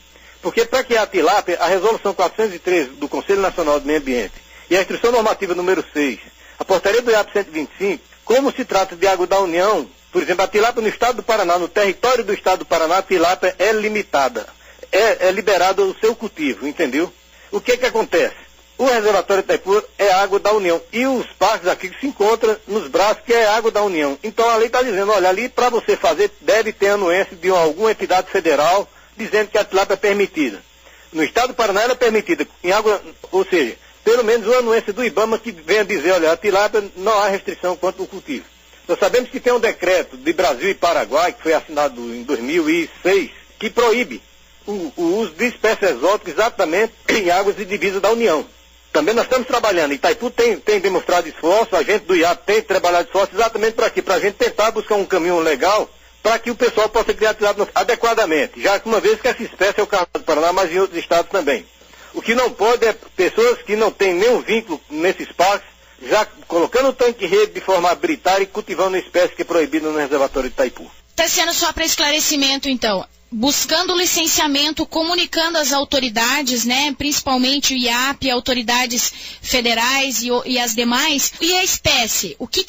Speaker 7: Porque para criar a tilápia, a resolução 413 do Conselho Nacional do Meio Ambiente e a instrução normativa número 6, a portaria do IAP 125, como se trata de água da União, por exemplo, a tilápia no estado do Paraná, no território do estado do Paraná, a tilápia é limitada, é liberado o seu cultivo, entendeu? O que acontece? O reservatório de Itaipu é água da União e os parques aqui se encontram nos braços que é água da União. Então a lei está dizendo, olha, ali para você fazer deve ter anuência de alguma entidade federal dizendo que a tilápia é permitida. No estado do Paraná ela é permitida em água, ou seja, pelo menos uma anuência do IBAMA que venha dizer, olha, a tilápia não há restrição quanto ao cultivo. Nós sabemos que tem um decreto de Brasil e Paraguai, que foi assinado em 2006, que proíbe o uso de espécies exóticas exatamente em águas de divisa da União. Também nós estamos trabalhando, Itaipu tem demonstrado esforço, a gente do IAP tem trabalhado esforço exatamente para quê? Para a gente tentar buscar um caminho legal para que o pessoal possa criar tilápia adequadamente, já que uma vez que essa espécie é o caso do Paraná, mas em outros estados também. O que não pode é pessoas que não têm nenhum vínculo nesse espaço, já colocando o tanque-rede de forma arbitrária e cultivando uma espécie que é proibida no reservatório de Itaipu.
Speaker 5: Tassiano, só para esclarecimento então, buscando licenciamento, comunicando às autoridades, né, principalmente o IAP, autoridades federais e as demais, e a espécie, o que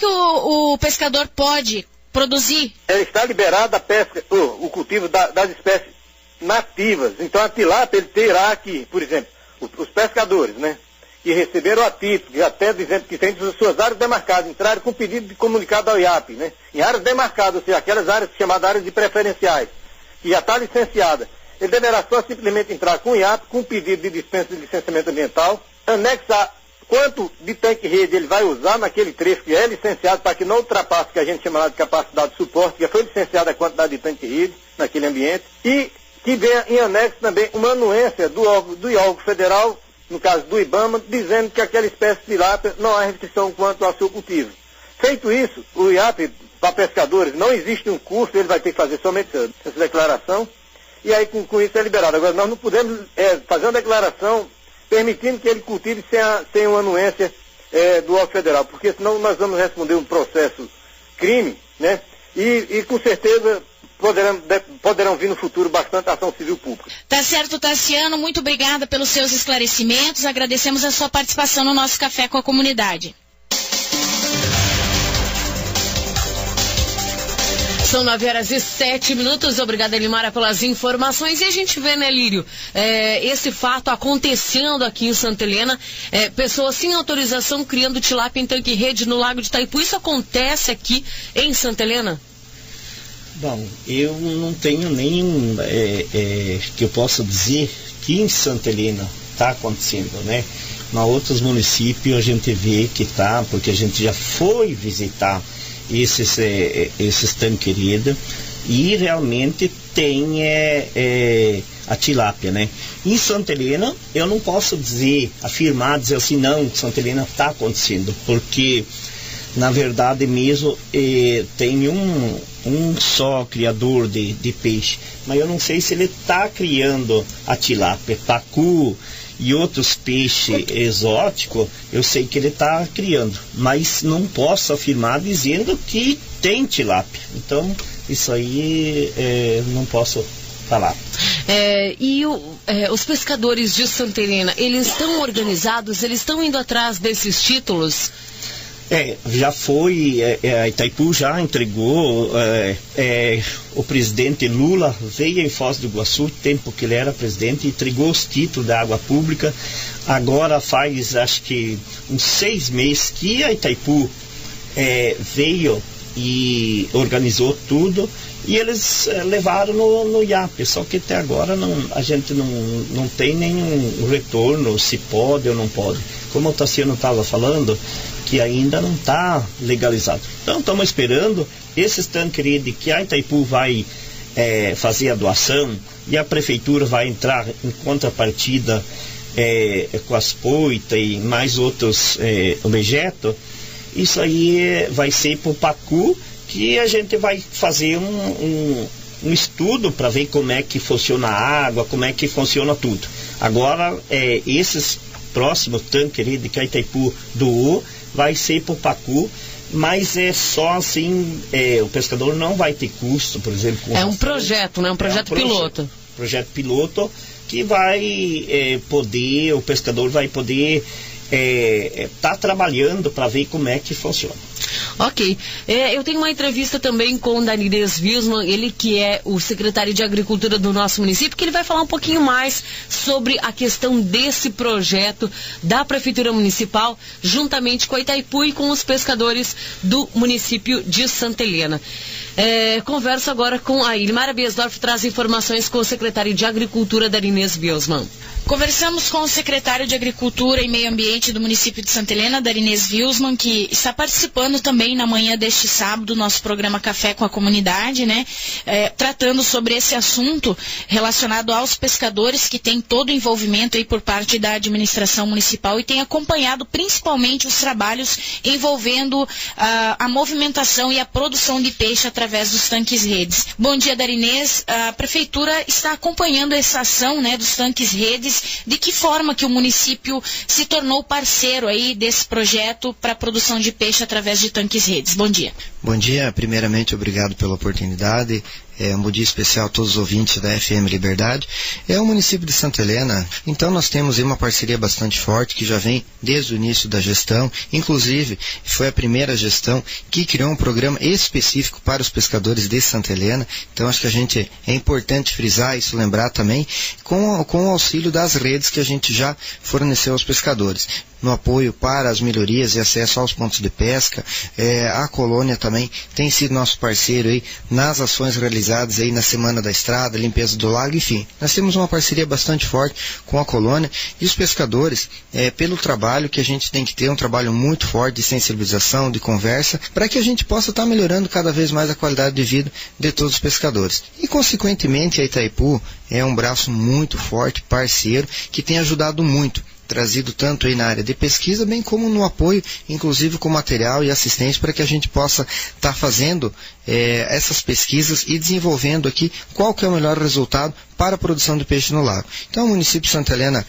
Speaker 5: o pescador pode produzir?
Speaker 7: Está liberada a pesca, o cultivo das espécies nativas. Então a tilápia ele terá que, por exemplo, os pescadores, né, que receberam a título, até dizendo que tem suas áreas demarcadas, entraram com pedido de comunicado ao IAP, né, em áreas demarcadas, ou seja, aquelas áreas chamadas áreas de preferenciais, que já está licenciada, ele deverá só simplesmente entrar com o IAP, com pedido de dispensa de licenciamento ambiental, anexar quanto de tanque-rede ele vai usar naquele trecho que é licenciado para que não ultrapasse o que a gente chama de capacidade de suporte, que já foi licenciada a quantidade de tanque-rede naquele ambiente, e que venha em anexo também uma anuência do órgão federal, no caso do IBAMA, dizendo que aquela espécie de tilápia não há restrição quanto ao seu cultivo. Feito isso, o IAP, para pescadores, não existe um curso, ele vai ter que fazer somente essa declaração, e aí com isso é liberado. Agora, nós não podemos fazer uma declaração permitindo que ele cultive sem uma anuência do órgão federal, porque senão nós vamos responder um processo crime, né? E com certeza poderão vir no futuro bastante ação civil pública.
Speaker 5: Tá certo, Tassiano, muito obrigada pelos seus esclarecimentos, agradecemos a sua participação no nosso Café com a Comunidade.
Speaker 2: São 9h07, obrigada Elimara pelas informações, e a gente vê, né, Lírio, esse fato acontecendo aqui em Santa Helena, pessoas sem autorização criando tilápia em tanque-rede no Lago de Itaipu, isso acontece aqui em Santa Helena?
Speaker 3: Bom, eu não tenho nenhum que eu possa dizer que em Santa Helena está acontecendo, né? Em outros municípios a gente vê que está, porque a gente já foi visitar esses tanque-rede e realmente tem a tilápia, né? Em Santa Helena eu não posso dizer assim, não, Santa Helena está acontecendo, porque na verdade mesmo tem um só criador de peixe, mas eu não sei se ele está criando a tilápia, pacu e outros peixes exóticos, eu sei que ele está criando, mas não posso afirmar dizendo que tem tilápia. Então, isso aí não posso falar.
Speaker 2: Os pescadores de Santa Helena, eles estão organizados, eles estão indo atrás desses títulos?
Speaker 3: Já foi, a Itaipu já entregou, o presidente Lula veio em Foz do Iguaçu, tempo que ele era presidente, e entregou os títulos da água pública. Agora faz, acho que uns 6 meses que a Itaipu veio e organizou tudo, e eles levaram no IAP, só que até agora a gente não tem nenhum retorno, se pode ou não pode. Como o Tassiano estava falando, que ainda não está legalizado. Então estamos esperando esses tanques que a Itaipu vai fazer a doação, e a prefeitura vai entrar em contrapartida com as poitas e mais outros objetos. Isso aí vai ser para o PACU, que a gente vai fazer um estudo para ver como é que funciona a água, como é que funciona tudo. Agora, esses próximos tanques que a Itaipu doou, vai ser para o PACU, mas é só assim, o pescador não vai ter custo, por exemplo. É um projeto, né? Um projeto piloto. Projeto piloto que vai poder, o pescador vai poder tá trabalhando para ver como é que funciona.
Speaker 2: Ok. Eu tenho uma entrevista também com o Darinês Wiesmann, ele que é o secretário de Agricultura do nosso município, que ele vai falar um pouquinho mais sobre a questão desse projeto da Prefeitura Municipal, juntamente com a Itaipu e com os pescadores do município de Santa Helena. Converso agora com a Ilmara Biesdorf, traz informações com o secretário de Agricultura, Darinês Wiesmann.
Speaker 5: Conversamos com o secretário de Agricultura e Meio Ambiente do município de Santa Helena, Darinês Wiesmann, que está participando também na manhã deste sábado do nosso programa Café com a Comunidade, né? Tratando sobre esse assunto relacionado aos pescadores, que tem todo o envolvimento aí por parte da administração municipal e tem acompanhado principalmente os trabalhos envolvendo a movimentação e a produção de peixe através dos tanques-redes. Bom dia, Darinês. A prefeitura está acompanhando essa ação, né, dos tanques-redes. De que forma que o município se tornou parceiro aí desse projeto para a produção de peixe através de tanques-redes? Bom dia.
Speaker 8: Bom dia, primeiramente obrigado pela oportunidade. Um bom dia especial a todos os ouvintes da FM Liberdade. É o município de Santa Helena, então nós temos aí uma parceria bastante forte que já vem desde o início da gestão. Inclusive, foi a primeira gestão que criou um programa específico para os pescadores de Santa Helena. Então acho que é importante frisar isso, lembrar também, com o auxílio das redes que a gente já forneceu aos pescadores. No apoio para as melhorias e acesso aos pontos de pesca, a Colônia também tem sido nosso parceiro aí nas ações realizadas aí na Semana da Estrada, limpeza do lago, enfim. Nós temos uma parceria bastante forte com a Colônia e os pescadores, pelo trabalho que a gente tem que ter, um trabalho muito forte de sensibilização, de conversa, para que a gente possa estar melhorando cada vez mais a qualidade de vida de todos os pescadores. E, consequentemente, a Itaipu é um braço muito forte, parceiro, que tem ajudado muito, trazido tanto aí na área de pesquisa, bem como no apoio, inclusive com material e assistência, para que a gente possa estar fazendo essas pesquisas e desenvolvendo aqui qual que é o melhor resultado para a produção de peixe no lago. Então o município de Santa Helena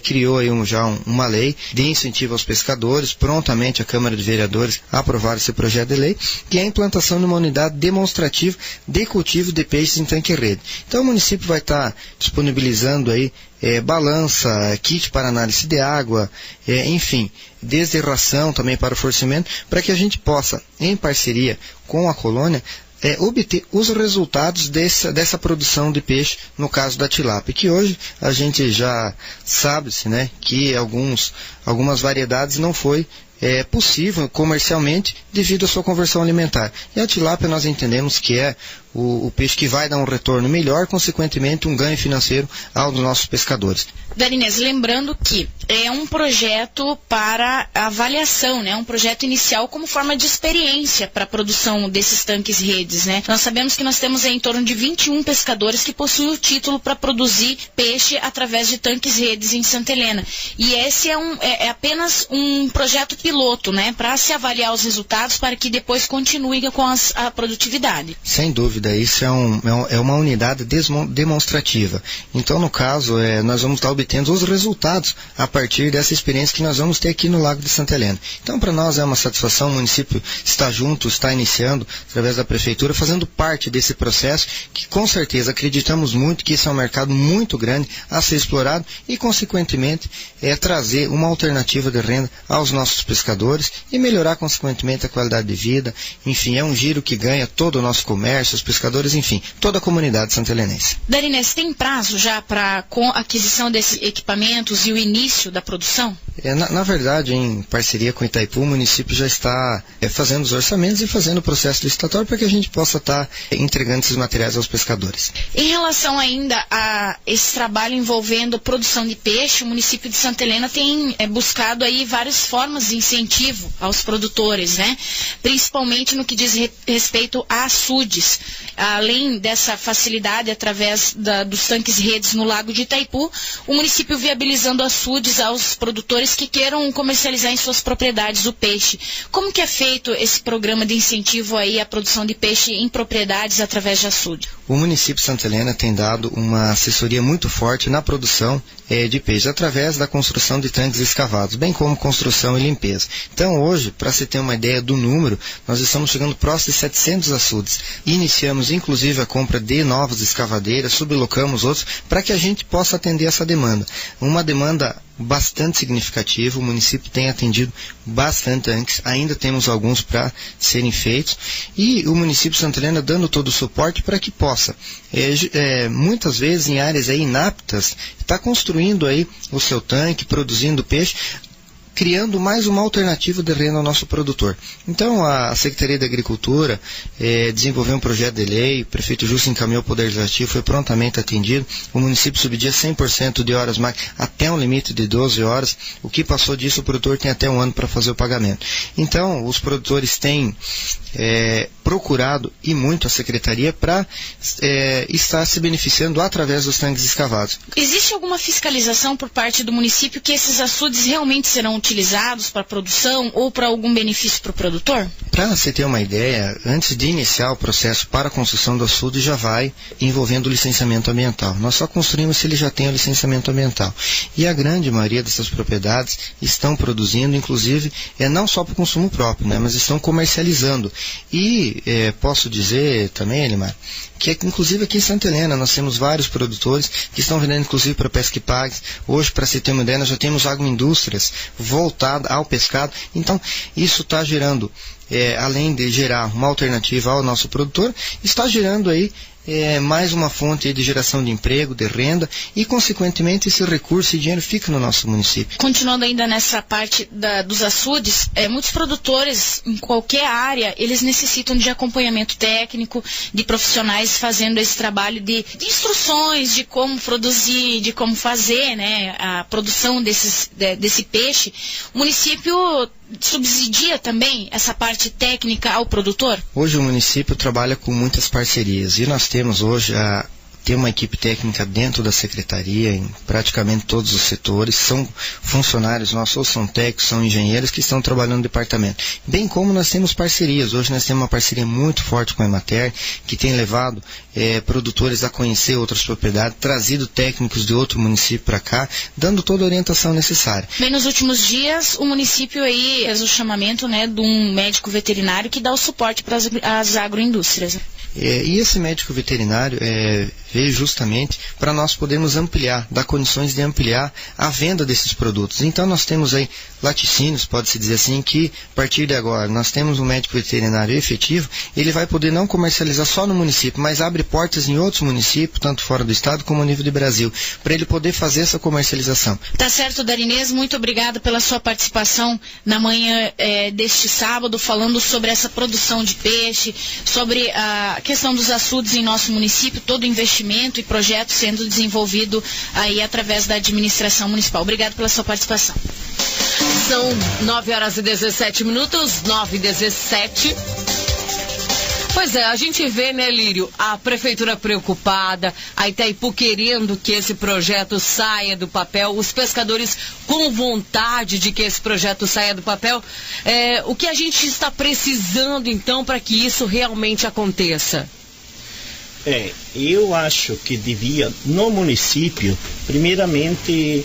Speaker 8: criou aí uma lei de incentivo aos pescadores, prontamente a Câmara de Vereadores aprovaram esse projeto de lei, que é a implantação de uma unidade demonstrativa de cultivo de peixes em tanque-rede. Então o município vai estar disponibilizando aí balança, kit para análise de água, enfim, desde ração também para o fornecimento, para que a gente possa, em parceria com a Colônia, obter os resultados dessa produção de peixe, no caso da tilápia, que hoje a gente já sabe-se, né, que algumas variedades não foi possível comercialmente devido à sua conversão alimentar. E a tilápia nós entendemos que é o peixe que vai dar um retorno melhor, consequentemente um ganho financeiro aos nossos pescadores.
Speaker 5: Darinês, lembrando que é um projeto para avaliação, né? Um projeto inicial como forma de experiência para a produção desses tanques-redes, né? Nós sabemos que nós temos em torno de 21 pescadores que possuem o título para produzir peixe através de tanques-redes em Santa Helena. E esse é apenas um projeto piloto, né? Para se avaliar os resultados, para que depois continue com a produtividade.
Speaker 8: Sem dúvida, isso é uma unidade demonstrativa. Então, no caso, nós vamos estar obtendo os resultados a partir dessa experiência que nós vamos ter aqui no Lago de Santa Helena. Então, para nós é uma satisfação, o município está junto, está iniciando, através da prefeitura, fazendo parte desse processo, que com certeza acreditamos muito que esse é um mercado muito grande a ser explorado e, consequentemente, trazer uma alternativa de renda aos nossos pescadores e melhorar, consequentemente, a qualidade de vida. Enfim, é um giro que ganha todo o nosso comércio, as pescadores, enfim, toda a comunidade santelenense.
Speaker 5: Darinês, tem prazo já para a aquisição desses equipamentos e o início da produção?
Speaker 8: Na verdade, em parceria com Itaipu, o município já está fazendo os orçamentos e fazendo o processo licitatório para que a gente possa estar entregando esses materiais aos pescadores.
Speaker 5: Em relação ainda a esse trabalho envolvendo produção de peixe, o município de Santa Helena tem buscado aí várias formas de incentivo aos produtores, né? Principalmente no que diz respeito a açudes. Além dessa facilidade através dos tanques redes no lago de Itaipu, o município viabilizando açudes aos produtores que queiram comercializar em suas propriedades o peixe. Como que é feito esse programa de incentivo aí à produção de peixe em propriedades através de açude?
Speaker 8: O município de Santa Helena tem dado uma assessoria muito forte na produção de peixe, através da construção de tanques escavados, bem como construção e limpeza. Então hoje, para se ter uma ideia do número, nós estamos chegando próximo de 700 açudes. Iniciamos inclusive a compra de novas escavadeiras, sublocamos outros, para que a gente possa atender essa demanda. Uma demanda bastante significativa, o município tem atendido bastante tanques, ainda temos alguns para serem feitos, e o município de Santa Helena dando todo o suporte para que possa, muitas vezes em áreas aí inaptas, está construindo aí o seu tanque, produzindo peixe, criando mais uma alternativa de renda ao nosso produtor. Então, a Secretaria da Agricultura desenvolveu um projeto de lei, o prefeito Justo encaminhou o Poder Legislativo, foi prontamente atendido, o município subsidia 100% de horas máximas até um limite de 12 horas, o que passou disso o produtor tem até um ano para fazer o pagamento. Então, os produtores têm procurado e muito a Secretaria para estar se beneficiando através dos tanques escavados.
Speaker 5: Existe alguma fiscalização por parte do município que esses açudes realmente serão utilizados para produção ou para algum benefício para o produtor?
Speaker 8: Para você ter uma ideia, antes de iniciar o processo para a construção do açude, já vai envolvendo o licenciamento ambiental. Nós só construímos se ele já tem o licenciamento ambiental. E a grande maioria dessas propriedades estão produzindo, inclusive, não só para o consumo próprio, né, mas estão comercializando. E posso dizer também, Elimar, que inclusive aqui em Santa Helena nós temos vários produtores que estão vendendo inclusive para pesca e pagues. Hoje, para se ter uma ideia, nós já temos agroindústrias voltadas ao pescado. Então, isso está gerando, além de gerar uma alternativa ao nosso produtor, está gerando aí mais uma fonte de geração de emprego, de renda, e consequentemente esse recurso e dinheiro fica no nosso município.
Speaker 5: Continuando ainda nessa parte dos açudes, muitos produtores em qualquer área, eles necessitam de acompanhamento técnico, de profissionais fazendo esse trabalho de instruções de como produzir, de como fazer, né, a produção desse peixe. O município subsidia também essa parte técnica ao produtor?
Speaker 8: Hoje o município trabalha com muitas parcerias e nós temos hoje tem uma equipe técnica dentro da secretaria em praticamente todos os setores, são funcionários nossos, ou são técnicos, são engenheiros que estão trabalhando no departamento. Bem como nós temos parcerias, hoje nós temos uma parceria muito forte com a Emater, que tem levado produtores a conhecer outras propriedades, trazido técnicos de outro município para cá, dando toda a orientação necessária.
Speaker 5: Bem, nos últimos dias o município aí fez o chamamento, né, de um médico veterinário que dá o suporte para as agroindústrias.
Speaker 8: E esse médico veterinário veio justamente para nós podermos ampliar, dar condições de ampliar a venda desses produtos. Então nós temos aí laticínios, pode-se dizer assim, que a partir de agora nós temos um médico veterinário efetivo, ele vai poder não comercializar só no município, mas abre portas em outros municípios, tanto fora do estado como a nível do Brasil, para ele poder fazer essa comercialização.
Speaker 5: Tá certo, Darinês, muito obrigado pela sua participação na manhã deste sábado, falando sobre essa produção de peixe, sobre a questão dos açudes em nosso município, todo o investimento e projeto sendo desenvolvido aí através da administração municipal. Obrigado pela sua participação.
Speaker 2: São 9h17, 9h17. Pois é, a gente vê, né, Lírio, a prefeitura preocupada, a Itaipu querendo que esse projeto saia do papel, os pescadores com vontade de que esse projeto saia do papel. O que a gente está precisando, então, para que isso realmente aconteça?
Speaker 3: Eu acho que devia, no município, primeiramente,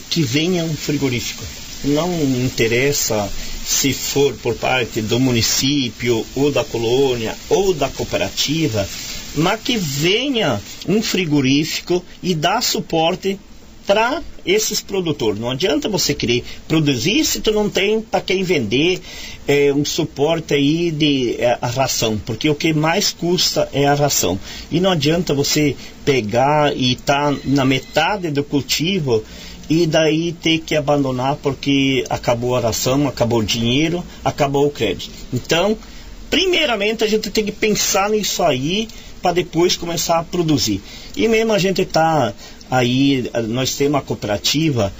Speaker 3: que venha um frigorífico. Não interessa se for por parte do município, ou da colônia, ou da cooperativa, mas que venha um frigorífico e dá suporte para esses produtores. Não adianta você querer produzir se tu não tem para quem vender um suporte aí de a ração, porque o que mais custa é a ração. E não adianta você pegar e estar na metade do cultivo e daí ter que abandonar porque acabou a ração, acabou o dinheiro, acabou o crédito. Então, primeiramente a gente tem que pensar nisso aí para depois começar a produzir. E mesmo a gente está aí, nós temos uma cooperativa,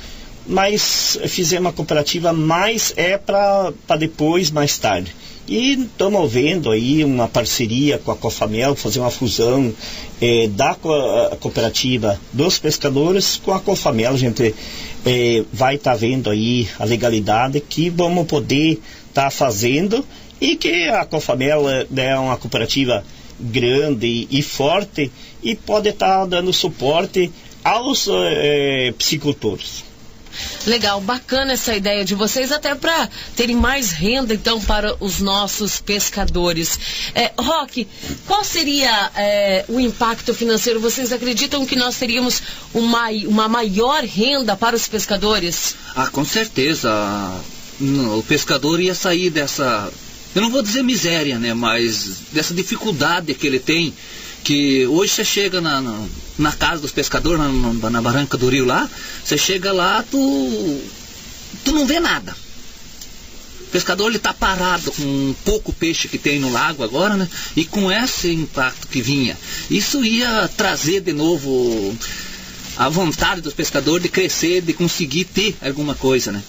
Speaker 3: mas fizemos uma cooperativa mais para depois, mais tarde. E estamos vendo aí uma parceria com a Cofamel, fazer uma fusão da cooperativa dos pescadores com a Cofamel. A gente vai estar vendo aí a legalidade que vamos poder estar fazendo, e que a Cofamel é uma cooperativa grande e forte e pode estar dando suporte aos piscicultores.
Speaker 2: Legal, bacana essa ideia de vocês, até para terem mais renda então para os nossos pescadores. Roque, qual seria o impacto financeiro? Vocês acreditam que nós teríamos uma maior renda para os pescadores?
Speaker 4: Com certeza. O pescador ia sair dessa, eu não vou dizer miséria, né, mas dessa dificuldade que ele tem, que hoje você chega na casa dos pescadores, na barranca do rio lá, você chega lá, tu não vê nada. O pescador, ele tá parado com pouco peixe que tem no lago agora, né, e com esse impacto que vinha, isso ia trazer de novo a vontade dos pescadores de crescer, de conseguir ter alguma coisa, né,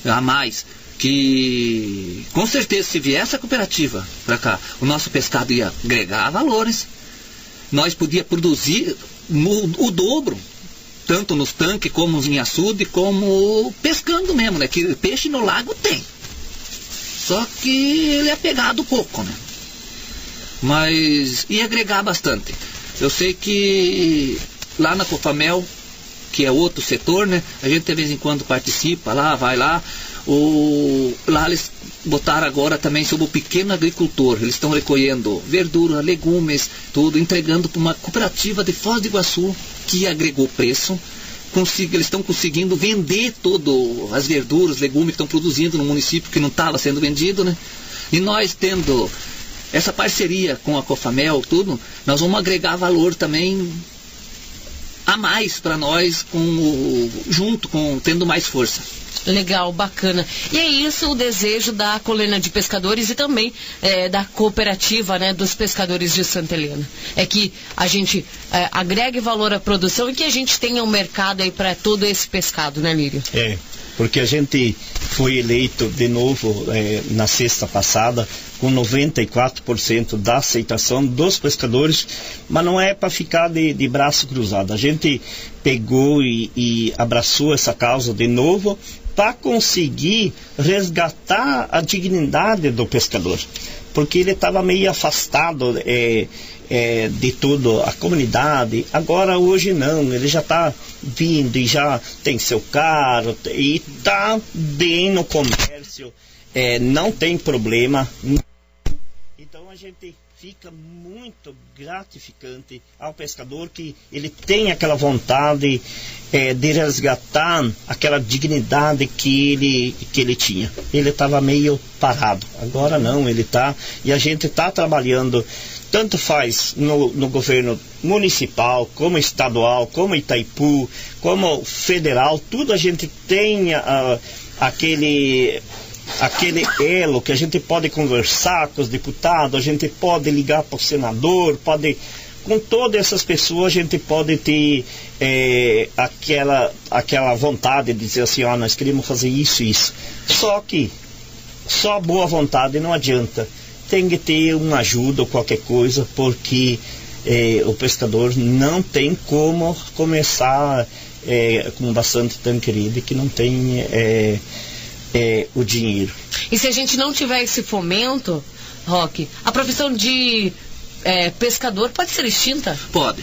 Speaker 4: a mais. Que com certeza, se vier essa cooperativa para cá, o nosso pescado ia agregar valores, nós podíamos produzir o dobro, tanto nos tanques como em açude, como pescando mesmo, né? Que peixe no lago tem, só que ele é pegado pouco, né? Mas ia agregar bastante. Eu sei que lá na Cofamel, que é outro setor, né? A gente de vez em quando participa lá, vai lá. Lá eles botaram agora também sobre o pequeno agricultor. Eles estão recolhendo verdura, legumes, tudo, entregando para uma cooperativa de Foz do Iguaçu, que agregou preço. Eles estão conseguindo vender todas as verduras, legumes que estão produzindo no município, que não estava sendo vendido, né? E nós tendo essa parceria com a Cofamel, tudo, nós vamos agregar valor também a mais para nós, junto com tendo mais força.
Speaker 2: Legal, bacana. E é isso o desejo da Colônia de Pescadores e também da cooperativa, né, dos pescadores de Santa Helena. É que a gente agregue valor à produção e que a gente tenha um mercado aí para todo esse pescado, né, Lírio?
Speaker 3: Porque a gente foi eleito de novo na sexta passada com 94% da aceitação dos pescadores, mas não é para ficar de braço cruzado. A gente pegou e abraçou essa causa de novo para conseguir resgatar a dignidade do pescador, porque ele estava meio afastado de toda a comunidade. Agora hoje não, ele já está vindo e já tem seu carro e está bem no comércio, não tem problema. Então a gente fica muito gratificante ao pescador que ele tem aquela vontade de resgatar aquela dignidade que ele tinha. Ele estava meio parado, agora não, ele está, e a gente está trabalhando, tanto faz no governo municipal, como estadual, como Itaipu, como federal, tudo a gente tem aquele elo que a gente pode conversar com os deputados, a gente pode ligar para o senador, com todas essas pessoas a gente pode ter aquela vontade de dizer assim, nós queremos fazer isso e isso. Só que só boa vontade não adianta, tem que ter uma ajuda ou qualquer coisa, porque o pescador não tem como começar com bastante tanqueria que não tem o dinheiro.
Speaker 2: E se a gente não tiver esse fomento, Roque, a profissão de pescador pode ser extinta?
Speaker 4: Pode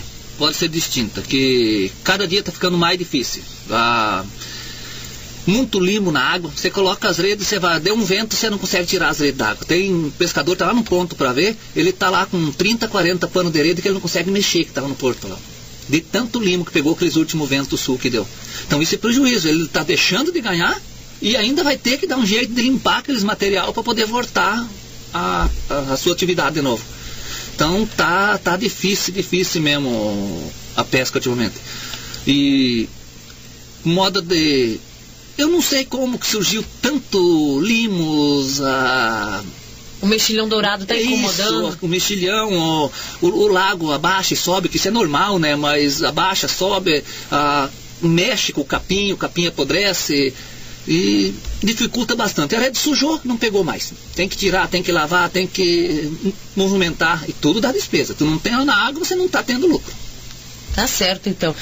Speaker 4: ser distinta, que cada dia está ficando mais difícil. Muito limo na água, você coloca as redes, deu um vento, você não consegue tirar as redes da água. Tem pescador, tá lá no ponto para ver, ele tá lá com 30, 40 panos de rede que ele não consegue mexer, que tava no porto lá. de tanto limo que pegou aqueles últimos ventos sul que deu. Então isso é prejuízo, ele está deixando de ganhar e ainda vai ter que dar um jeito de limpar aqueles material para poder voltar a sua atividade de novo. Então tá difícil mesmo a pesca ultimamente. E moda de... Eu não sei como que surgiu tanto limos,
Speaker 2: o mexilhão dourado está incomodando?
Speaker 4: Isso, o mexilhão, o lago abaixa e sobe, que isso é normal, né? Mas abaixa, sobe, mexe com o capim apodrece e dificulta bastante. A rede sujou, não pegou mais. Tem que tirar, tem que lavar, tem que movimentar e tudo dá despesa. Tu não tem na água, você não está tendo lucro.
Speaker 2: Tá certo, então.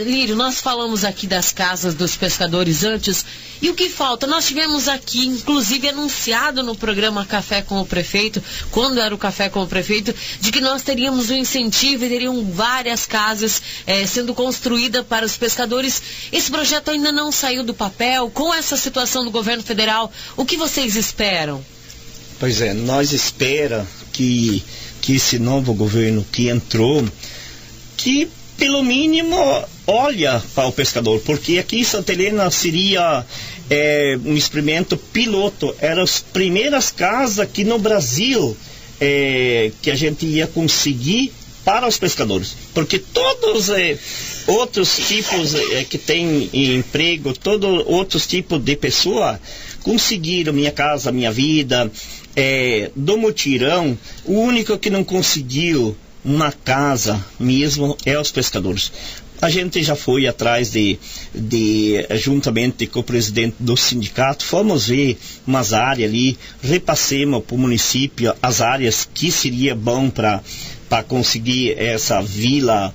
Speaker 2: Lírio, nós falamos aqui das casas dos pescadores antes, e o que falta? Nós tivemos aqui, inclusive anunciado no programa Café com o Prefeito, quando era o Café com o Prefeito, de que nós teríamos um incentivo e teriam várias casas sendo construídas para os pescadores. Esse projeto ainda não saiu do papel. Com essa situação do governo federal, o que vocês esperam?
Speaker 3: Pois é, nós esperamos que esse novo governo que entrou, que pelo mínimo olha para o pescador, porque aqui em Santa Helena seria um experimento piloto, eram as primeiras casas aqui no Brasil que a gente ia conseguir para os pescadores, porque todos outros tipos que têm emprego, todos outros tipos de pessoa conseguiram Minha Casa Minha Vida, do mutirão. O único que não conseguiu uma casa mesmo é os pescadores. A gente já foi atrás juntamente com o presidente do sindicato, fomos ver umas áreas ali, repassemos para o município as áreas que seria bom para conseguir essa vila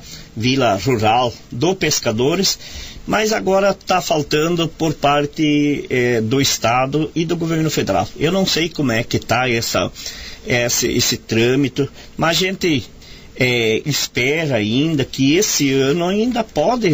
Speaker 3: rural dos pescadores, mas agora está faltando por parte do Estado e do governo federal. Eu não sei como é que está esse trâmite, mas a gente espera ainda que esse ano ainda pode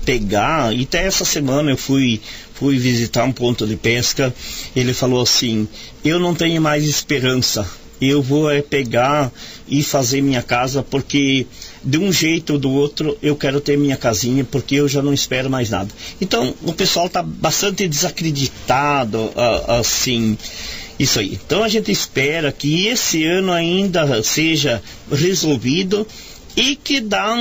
Speaker 3: pegar. E até essa semana eu fui visitar um ponto de pesca. Ele falou assim: eu não tenho mais esperança, eu vou pegar e fazer minha casa, porque de um jeito ou do outro eu quero ter minha casinha, porque eu já não espero mais nada. Então o pessoal está bastante desacreditado, assim, isso aí. Então a gente espera que esse ano ainda seja resolvido e que dá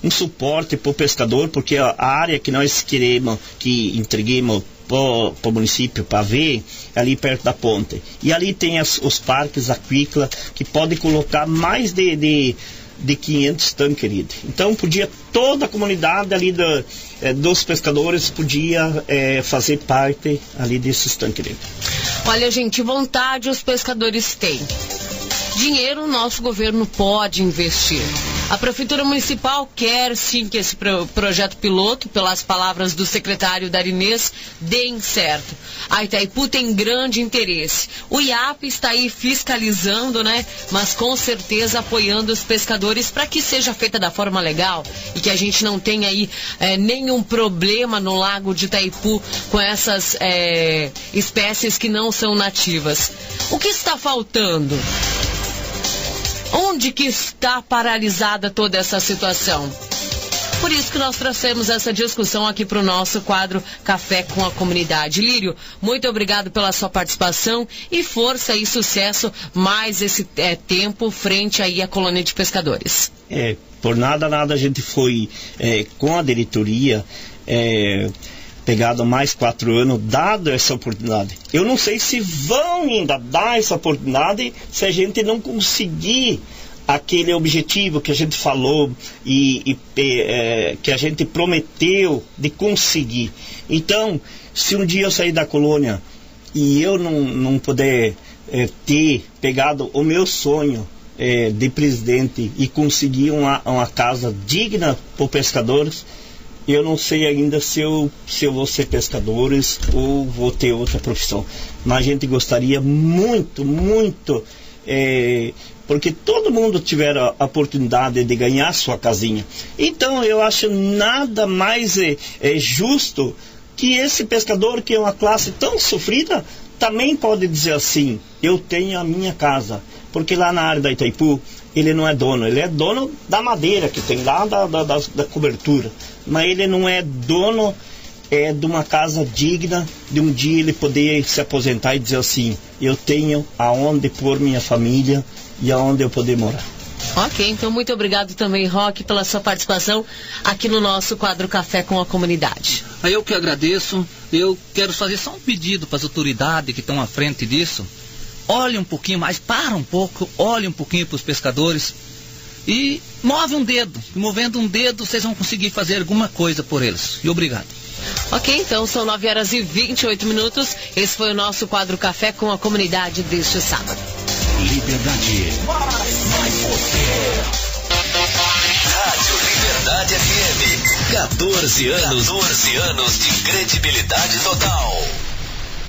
Speaker 3: um suporte para o pescador, porque a área que nós queremos, que entreguemos para o município para ver, ali perto da ponte. E ali tem os parques aquícolas que podem colocar mais de 500 tanques, querido. Então podia toda a comunidade ali dos pescadores podia fazer parte ali desses tanques, querido.
Speaker 2: Olha, gente, vontade os pescadores têm. Dinheiro o nosso governo pode investir. A Prefeitura Municipal quer sim que esse projeto piloto, pelas palavras do secretário Darinês, dê certo. A Itaipu tem grande interesse. O IAP está aí fiscalizando, né? Mas com certeza apoiando os pescadores para que seja feita da forma legal e que a gente não tenha aí nenhum problema no lago de Itaipu com essas espécies que não são nativas. O que está faltando? Onde que está paralisada toda essa situação? Por isso que nós trouxemos essa discussão aqui para o nosso quadro Café com a Comunidade. Lírio, muito obrigado pela sua participação e força e sucesso mais esse tempo frente aí à colônia de pescadores.
Speaker 3: Por nada a gente foi com a diretoria pegado mais 4 anos, dado essa oportunidade. Eu não sei se vão ainda dar essa oportunidade se a gente não conseguir aquele objetivo que a gente falou e que a gente prometeu de conseguir. Então, se um dia eu sair da colônia e eu não puder ter pegado o meu sonho de presidente e conseguir uma casa digna para os pescadores, eu não sei ainda se eu vou ser pescadores ou vou ter outra profissão. Mas a gente gostaria muito, muito, porque todo mundo tiver a oportunidade de ganhar sua casinha. Então eu acho nada mais justo que esse pescador, que é uma classe tão sofrida, também pode dizer assim: eu tenho a minha casa. Porque lá na área da Itaipu, ele não é dono, ele é dono da madeira que tem lá, da cobertura. Mas ele não é dono de uma casa digna de um dia ele poder se aposentar e dizer assim, eu tenho aonde pôr minha família e aonde eu poder morar.
Speaker 2: Ok, então muito obrigado também, Roque, pela sua participação aqui no nosso quadro Café com a Comunidade.
Speaker 4: Eu que agradeço. Eu quero fazer só um pedido para as autoridades que estão à frente disso. Olhe um pouquinho mais, para um pouco, olhe um pouquinho para os pescadores e move um dedo. Movendo um dedo, vocês vão conseguir fazer alguma coisa por eles. E obrigado.
Speaker 2: Ok, então são 9h28. Esse foi o nosso quadro Café com a Comunidade deste sábado.
Speaker 1: Liberdade. Mais você. Rádio Liberdade FM. 14 anos. 14 anos de credibilidade total.